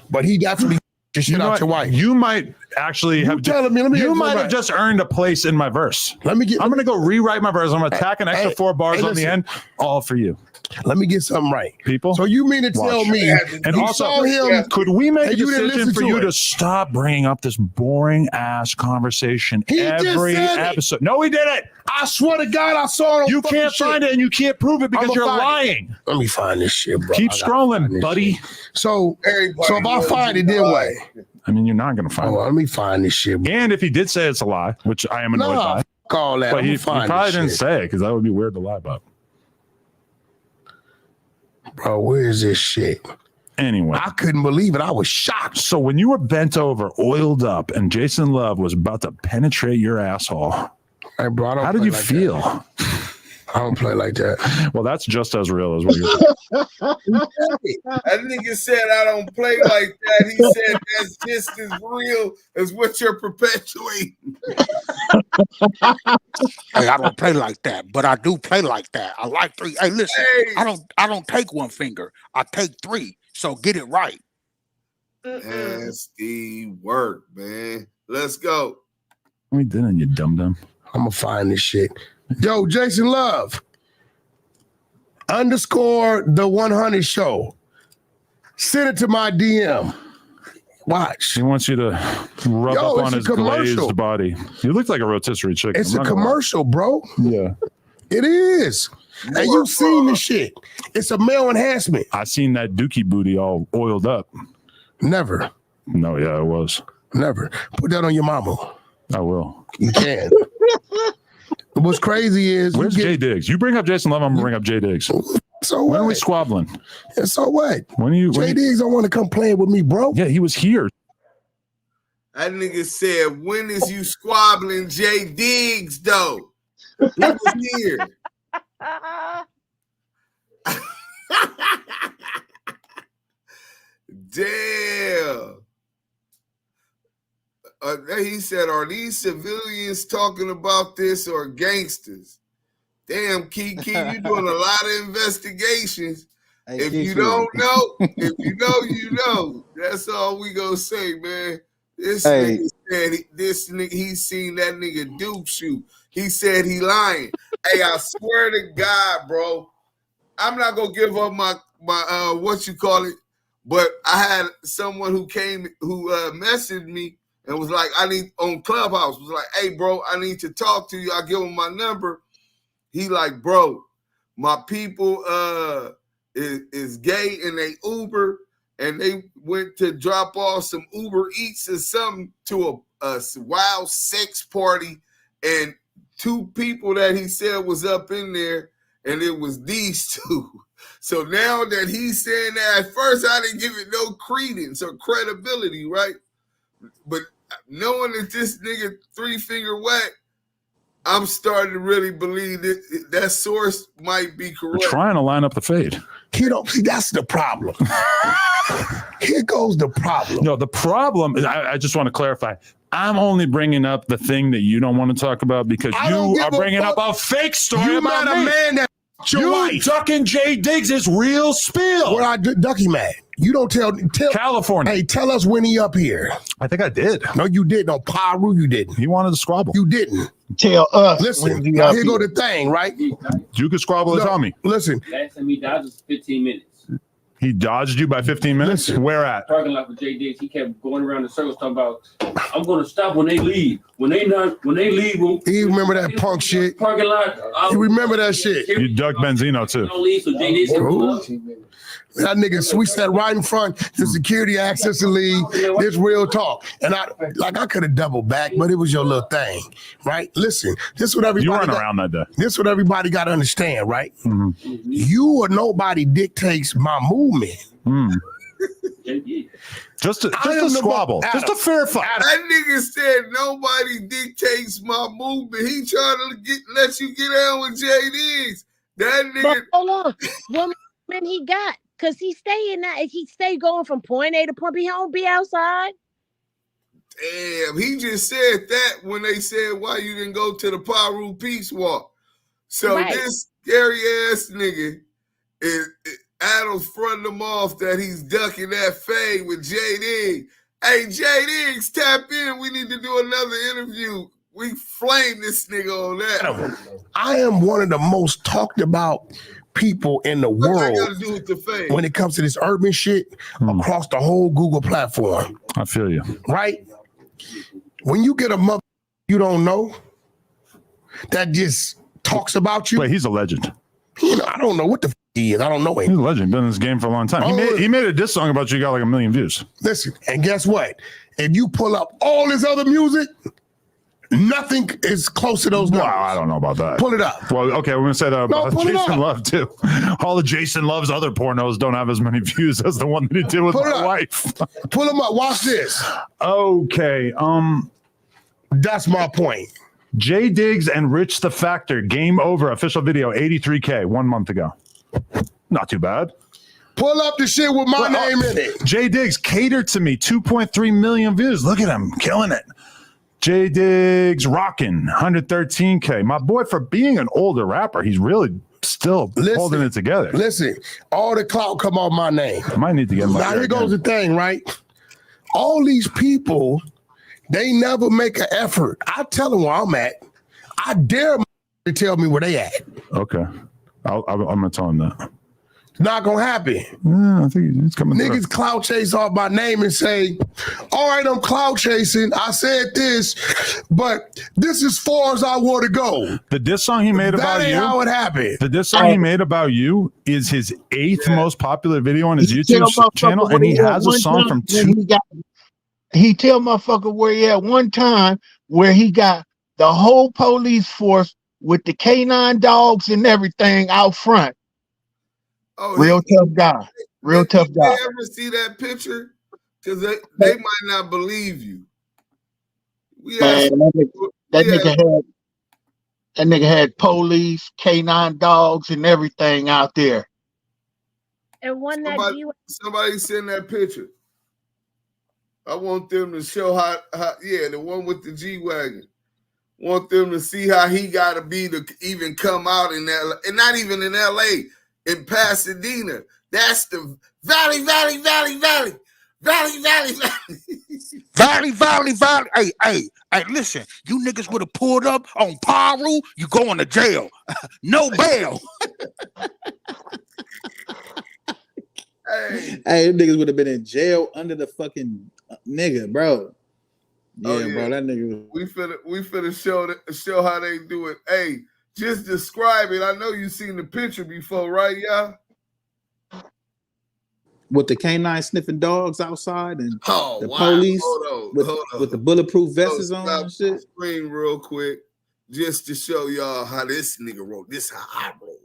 But he definitely. Shit out your wife. You might actually have. You might have just earned a place in my verse. I'm going to go rewrite my verse. I'm going to tack an extra 4 bars on the end, all for you. Let me get something right, people. So you mean to tell me? And you also, saw him, could we make a you didn't decision listen for to you it? to stop bringing up this boring ass conversation every episode? No, he didn't. I swear to God, I saw it. On you can't find it, and you can't prove it because you're lying. Let me find this shit, bro. Keep scrolling, buddy. So if I find it, then what? I mean, you're not going to find it. Let me find this shit, bro. And if he did say it's a lie, which I am annoyed by. All that. But he probably didn't say it because that would be weird to lie about. Bro, where is this shit? Anyway. I couldn't believe it. I was shocked. So when you were bent over, oiled up, and Jason Love was about to penetrate your asshole, hey, bro, how did you feel? I don't play like that. Well, that's just as real as what you're saying. That nigga said I don't play like that. He said that's just as real as what you're perpetuating. Hey, I don't play like that, but I do play like that. I like 3. Hey, listen, I don't take 1 finger. I take 3. So get it right. That's the work, man. Let's go. We didn't, you dum-dum. I'm gonna find this shit. Yo, Jason Love _ the 100 show. Send it to my DM. Watch. He wants you to rub up on his glazed body. You look like a rotisserie chicken. It's a commercial, bro. Yeah. It is. And you've seen this shit. It's a male enhancement. I seen that dookie booty all oiled up. Never. No, yeah, it was. Never. Put that on your mama. I will. You can. What's crazy is where's Jay Diggs? You bring up Jason Love, I'm gonna bring up Jay Diggs. So when are we squabbling? And so what? Jay Diggs don't want to come playing with me, bro. Yeah, he was here. That nigga said, when is you squabbling Jay Diggs, though? He was here. Damn. He said, are these civilians talking about this or gangsters? Damn, Kiki, you doing a lot of investigations. Hey, if you don't know, you know. That's all we gonna say, man. This nigga said he's seen that nigga Duke shoot. He said he lying. Hey, I swear to God, bro, I'm not gonna give up my what you call it, but I had someone who messaged me and was like, I need on Clubhouse, was like, hey, bro, I need to talk to you. I give him my number. He like, bro, my people is gay and they Uber and they went to drop off some Uber Eats or something to a wild sex party, and 2 people that he said was up in there, and it was these 2. So now that he's saying that, at first I didn't give it no credence or credibility, right? But knowing that this nigga 3-finger Wack, I'm starting to really believe that source might be correct. We're trying to line up the fade. You don't see, that's the problem. Here goes the problem. No, the problem is, I just want to clarify. I'm only bringing up the thing that you don't want to talk about because you are bringing up a fake story about a man that your wife. Ducking Jay Diggs' real spill. What I ducky man? You don't tell California. Hey, tell us when he up here. I think I did. No, you didn't. On Paru, you didn't. He wanted to squabble. You didn't. Tell us. Listen, now here go the thing, right? You could squabble and tell me. Listen. Last time he died was 15 minutes. He dodged you by 15 minutes? Where at? Parking lot for J Diggs. He kept going around the circles talking about, I'm going to stop when they leave. When they leave. He remember that punk shit. Parking lot. You remember that shit. You dug Benzino too. That nigga, we sat right in front. The security access to leave. This real talk. And I could have doubled back, but it was your little thing, right? Listen, this is what everybody. You weren't around that day. This is what everybody got to understand, right? Mm-hmm. You or nobody dictates my movement. Mm. Just a squabble. Just a fair fight. That nigga said nobody dictates my movement. He trying to let you get down with J Diggs. That nigga. But hold on. What man he got? Because he stay going from point A to point B. He don't be outside. Damn, he just said that when they said why you didn't go to the Paru Peace Walk. So this scary ass nigga Adams fronting him off that he's ducking that fade with J Diggs. Hey, J Diggs, tap in. We need to do another interview. We flame this nigga on that. I am one of the most talked about people in the world when it comes to this urban shit across the whole Google platform. I feel you. Right? When you get a mother you don't know that just talks about you. Wait, he's a legend. You know, I don't know what the he is. I don't know him. He's a legend. Been in this game for a long time. He made a diss song about you. Got like 1 million views. Listen, and guess what? If you pull up all his other music, nothing is close to those numbers. Wow, I don't know about that. Pull it up. Well, okay, we're gonna say that about Jason Love too. All of Jason Love's other pornos don't have as many views as the one that he did with my wife. Pull them up. Watch this. Okay. That's my point. J Diggs and Rich the Factor, Game Over, official video, 83K 1 month ago. Not too bad. Pull up the shit with my name in it. J Diggs, Cater to Me, 2.3 million views. Look at him, killing it. J Diggs, rocking, 113K. My boy, for being an older rapper, he's really still holding it together. Listen, all the clout come off my name. I might need to get him. Now here goes the thing, right? All these people, they never make an effort. I tell them where I'm at. I dare to tell me where they at. Okay. I'm going to tell him that. It's not going to happen. Yeah, I think it's coming Niggas through. clout chase off my name and say, all right, I'm clout chasing. I said this, but this is far as I want to go. The diss song he made about you. That ain't how it happened. The diss song he made about you is his 8th most popular video on his YouTube channel, and he has a song from He tell motherfucker where he at one time where he got the whole police force with the canine dogs and everything out front. Oh, Real tough guy. Real tough guy. Did you ever see that picture? Because they might not believe you. That nigga had police, canine dogs, and everything out there. And one somebody send that picture. I want them to show how the one with the G-Wagon. Want them to see how he got to be to even come out in LA, and not even in LA, in Pasadena. That's the Valley. Hey, listen, you niggas would have pulled up on Paru, you going to jail. No bail. Hey, niggas would have been in jail under the fucking nigga, bro. Yeah, bro, that nigga. We finna show how they do it. Hey, just describe it. I know you seen the picture before, right, y'all? With the canine sniffing dogs outside and the wow. police Hold on. with the bulletproof vests on and shit. Screen real quick, just to show y'all how this nigga roll. This how I roll.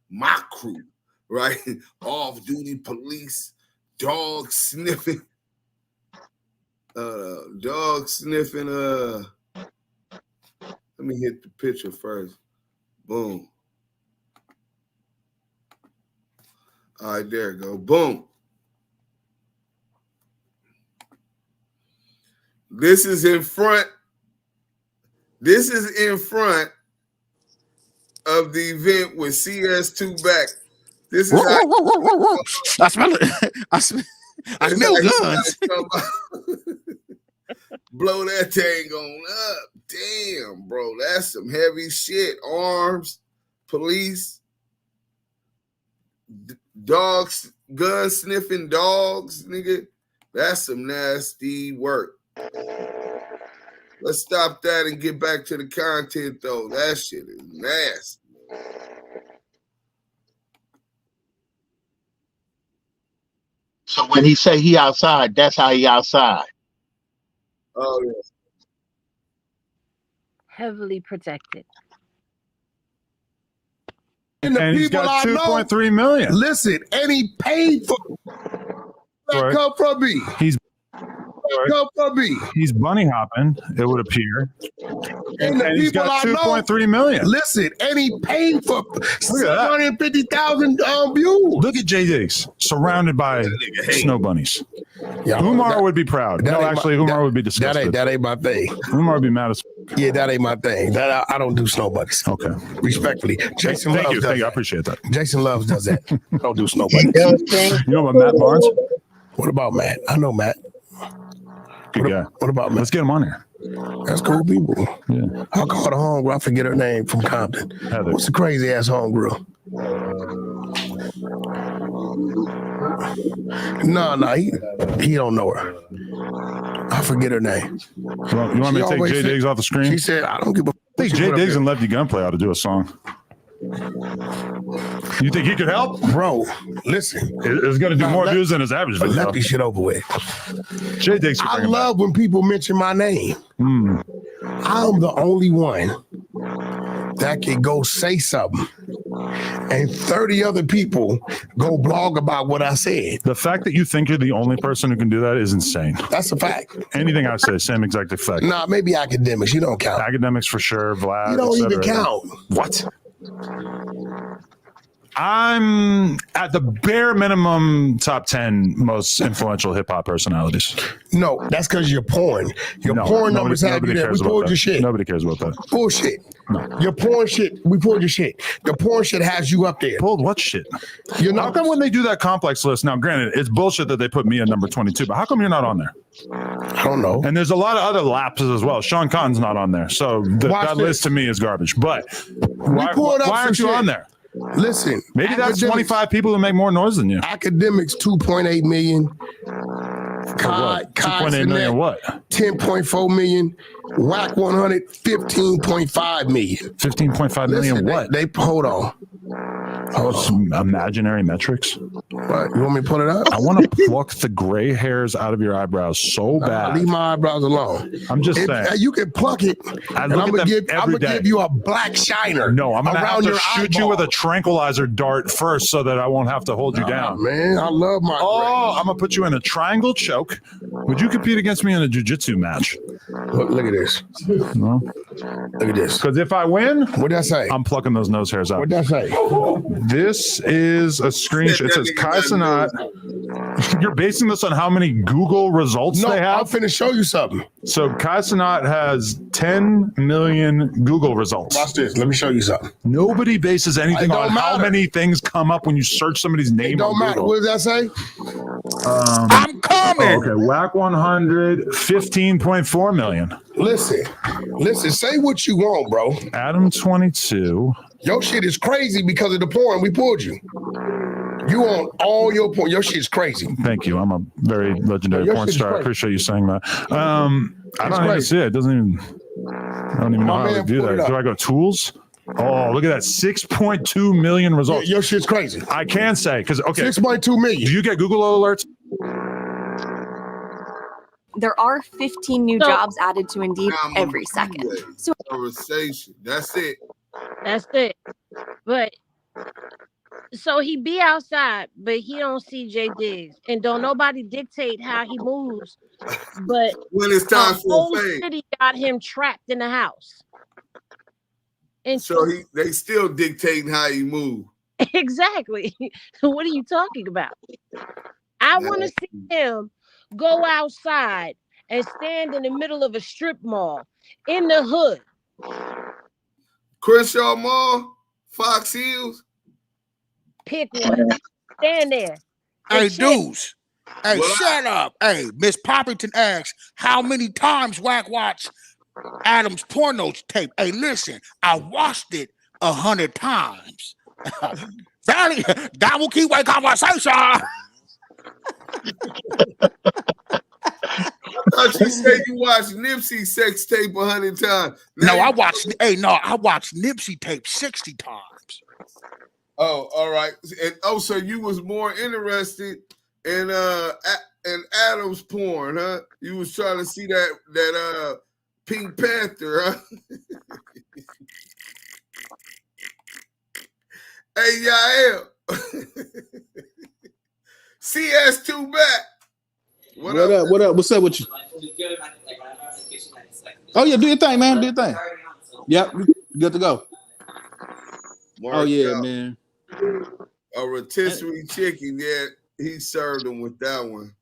My crew, right? Off-duty police, dog sniffing. Let me hit the picture first. Boom. All right, there you go. Boom. This is in front of the event with CS2 back. This is I smell it. I smell guns. Blow that thing on up. Damn, bro. That's some heavy shit. Arms, police, dogs gun sniffing dogs, nigga. That's some nasty work. Let's stop that and get back to the content, though. That shit is nasty. So when he say he outside, that's how he outside. Oh yeah. Heavily protected. And the he's people got I know, 2.3 million. listen, and he paid for that come from me. He's come from me. He's bunny hopping, it would appear. And the he's people got I know, 2.3 million. listen, and he paid for 750,000 views. Look at J Diggs surrounded by snow bunnies. Yeah, Umar would be proud. No, actually, Umar would be disgusted. That ain't my thing. Umar would be mad as. Yeah, that ain't my thing. That I don't do snow bunnies. Okay. Respectfully, Jason Thank Loves you. does Thank you. I that. appreciate that. Jason Loves does that. I don't do snow bunnies. You know about Matt Barnes? What about Matt? I know Matt. Good guy. What about Matt? Let's get him on here. That's cool people. Yeah. I'll call the homegirl. I forget her name from Compton. Heather. What's the crazy ass homegirl? No, he don't know her. I forget her name. You want me to take J Diggs off the screen? She said, I don't give a. I think J Diggs and Lefty Gunplay ought to do a song. You think he could help? Bro, listen. It's going to do more views than his average video. Lefty shit over with. J Diggs. I love when people mention my name. I'm the only one that can go say something and 30 other people go blog about what I said. The fact that you think you're the only person who can do that is insane. That's a fact. Anything I say, same exact effect. Nah, maybe academics. You don't count. Academics for sure. Vlad. You don't even count. What? I'm at the bare minimum top 10 most influential hip hop personalities. No, that's because you're porn. Your porn numbers have you there. We pulled your shit. Nobody cares about that. Bullshit. No. Your porn shit. We pulled your shit. The porn shit has you up there. Pulled what shit? You know, how come when they do that complex list? Now, granted, it's bullshit that they put me at number 22, but how come you're not on there? I don't know. And there's a lot of other lapses as well. Sean Khan's not on there, so that list to me is garbage. But why aren't you on there? Listen, maybe that's 25 people who make more noise than you. Academics 2.8 million. 2.8 million what? 10.4 million. Wack100 15.5 million. 15.5 million what? They hold on. Some imaginary metrics. What? You want me to pull it up? I want to pluck the gray hairs out of your eyebrows so bad. Leave my eyebrows alone. I'm just saying. You can pluck it. I'm gonna give you a black shiner. No, I'm gonna have to shoot you with a eyeball. tranquilizer dart first so that I won't have to hold you down. Man, I love my. Oh, I'm gonna put you in a triangle choke. Would you compete against me in a jiu-jitsu match? Look at this. No. Look at this. Because if I win, what'd I say? I'm plucking those nose hairs out. What'd I say? This is a screenshot. It says Kai Cenat. You're basing this on how many Google results they have? I'm finna show you something. So Kai Cenat has 10 million Google results. Watch this. Let me show you something. Nobody bases anything on how matter. many things come up when you search somebody's name. It don't on matter. Google. What does that say? I'm coming. Okay, Wack100, 15.4 million. Listen, say what you want, bro. Adam 22. Your shit is crazy because of the porn we pulled you. You on all your porn. Your shit's crazy. Thank you. I'm a very legendary Your porn shit's star. I crazy. appreciate you saying that. I don't even see it. It doesn't even. I don't even know how to do that. Do I go tools? Oh, look at that. 6.2 million results. Your shit's crazy. I can say, because, okay. 6.2 million. Do you get Google alerts? There are 15 new jobs added to Indeed every second. So Conversation. That's it. That's it. But so he be outside, but he don't see J Diggs, and don't nobody dictate how he moves. But when it's time the for whole a fade. city got him trapped in the house. And So they still dictating how you move. exactly. What are you talking about? I want to see him go outside and stand in the middle of a strip mall in the hood. Crenshaw Mall, Fox Hills. Pick one. Stand there. Hey, And chill. dudes. Hey, shut up. Hey, Miss Poppington asks, how many times Wack watched Adam's porno tape? Hey, listen, I watched it 100 times. Barely Diamond Keyway conversation. I thought you said you watched Nipsey's sex tape 100 times. No, I watched Nipsey tape 60 times. Oh, all right. And so you was more interested in Adam's porn, huh? You was trying to see that Pink Panther, huh? Hey, Yael. CS2 back. What up? What up? What's up with you? Oh yeah, do your thing, man. Do your thing. Yep, good to go. Oh yeah, man. A rotisserie chicken, yeah, he served him with that one.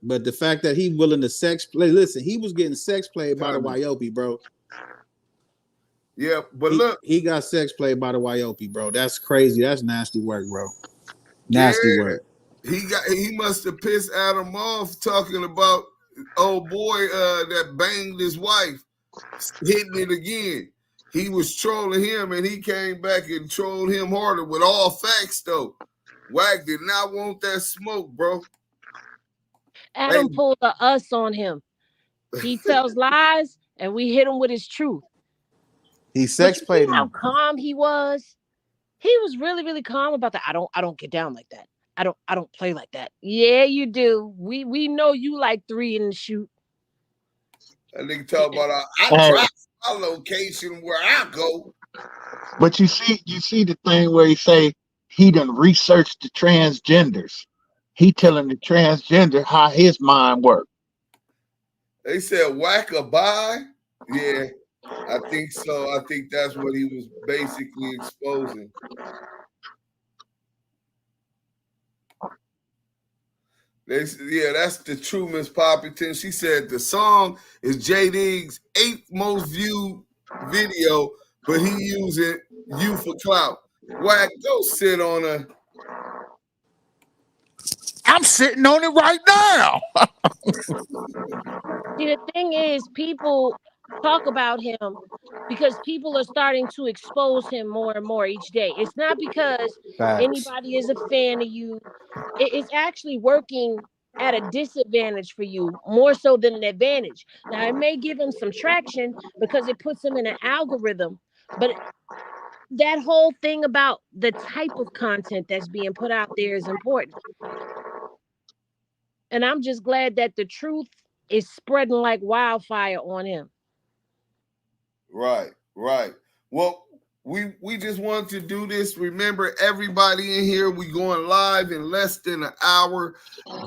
But the fact that he willing to sex play, listen, he was getting sex played by the Wyopi, bro. Yeah, but look, he got sex played by the Wyopi, bro. That's crazy. That's nasty work, bro. Nasty work. He must have pissed Adam off talking about old boy that banged his wife, hitting it again. He was trolling him, and he came back and trolled him harder with all facts, though. Wack did not want that smoke, bro. Adam pulled the us on him. He tells lies, and we hit him with his truth. He sex played him. How calm he was. He was really, really calm about that. I don't get down like that. I don't play like that. Yeah, you do. We know you like 3 in the shoot. That nigga talk about I drop my location where I go. But you see the thing where he say he done researched the transgenders. He telling the transgender how his mind works. They said whack a bye. Yeah, I think so. I think that's what he was basically exposing. Yeah, that's the true Miss Poppington. She said the song is J Diggs' 8th most viewed video, but he using you for clout. Wack, go sit on a. I'm sitting on it right now. See, the thing is, people talk about him because people are starting to expose him more and more each day. It's not because anybody is a fan of you. It's actually working at a disadvantage for you more so than an advantage. Now, it may give him some traction because it puts him in an algorithm, but that whole thing about the type of content that's being put out there is important. And I'm just glad that the truth is spreading like wildfire on him. Right. Well, we just want to do this. Remember, everybody in here, we going live in less than an hour.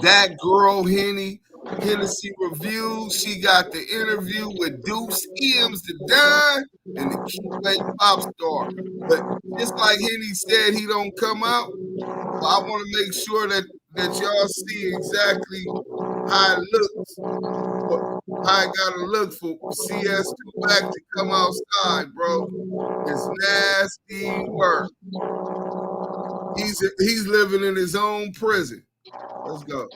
That girl, Hennessy Review, she got the interview with Deuce Ems, the Don, and the Keyway Pop Star. But just like Henny said, he don't come out. I want to make sure that y'all see exactly how it looks. I gotta look for CS2 back to come outside, bro. It's nasty work. He's living in his own prison. Let's go.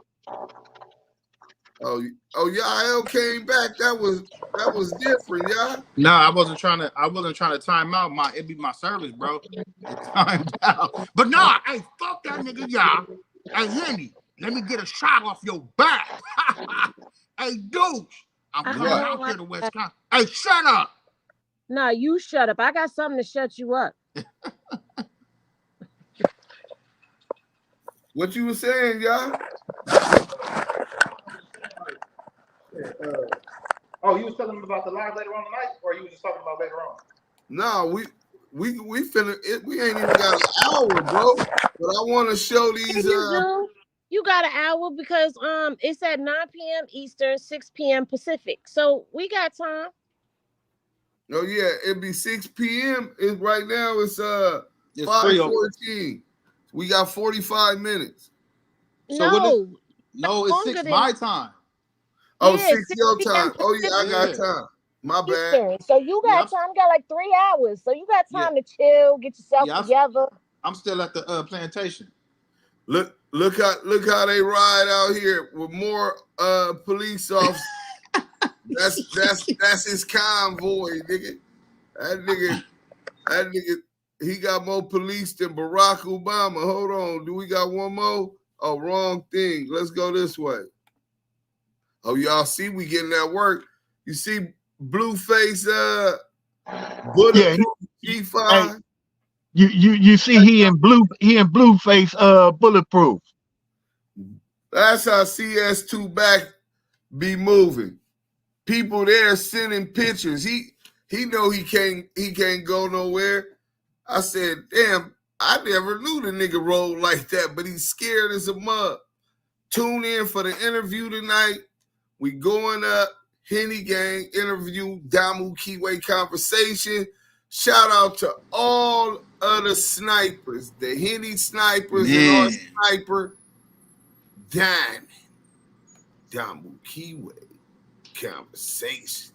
Oh, Yael came back. That was different, y'all. No, I wasn't trying to time out. It'd be my service, bro. It timed out. But nah, hey, fuck that nigga, y'all. Hey, Henny, let me get a shot off your back. Hey, Deuce, I'm coming out here to Wisconsin. Hey, shut up. No, you shut up. I got something to shut you up. What you were saying, y'all? Oh, you was telling me about the live later on tonight, or you was just talking about later on? No, we finna it. We ain't even got an hour, bro. But I want to show these. You got an hour because it's at 9 p.m. Eastern, 6 p.m. Pacific. So we got time. Oh yeah, it'd be 6 p.m. Right now it's 5:14. We got 45 minutes. So no, it's 6 my time. Oh, yeah, 6 your time. Oh yeah, I got time. My bad. So you got time. You got like 3 hours. So you got time to chill, get yourself together. I'm still at the plantation. Look how they ride out here with more police officers. That's his convoy, nigga. That nigga he got more police than Barack Obama. Hold on. Do we got one more? Oh, wrong thing. Let's go this way. Oh, y'all see we getting that work. You see Blueface bulletproof G5. Hey, you see he in Blueface bulletproof. That's how CS2 back be moving. People there sending pictures. He know he can't go nowhere. I said, damn, I never knew the nigga rolled like that, but he's scared as a mug. Tune in for the interview tonight. We going up, Henny Gang interview, Damu Keyway conversation. Shout out to all other snipers, the Henny snipers and our sniper, Diamond. Damu Keyway conversation.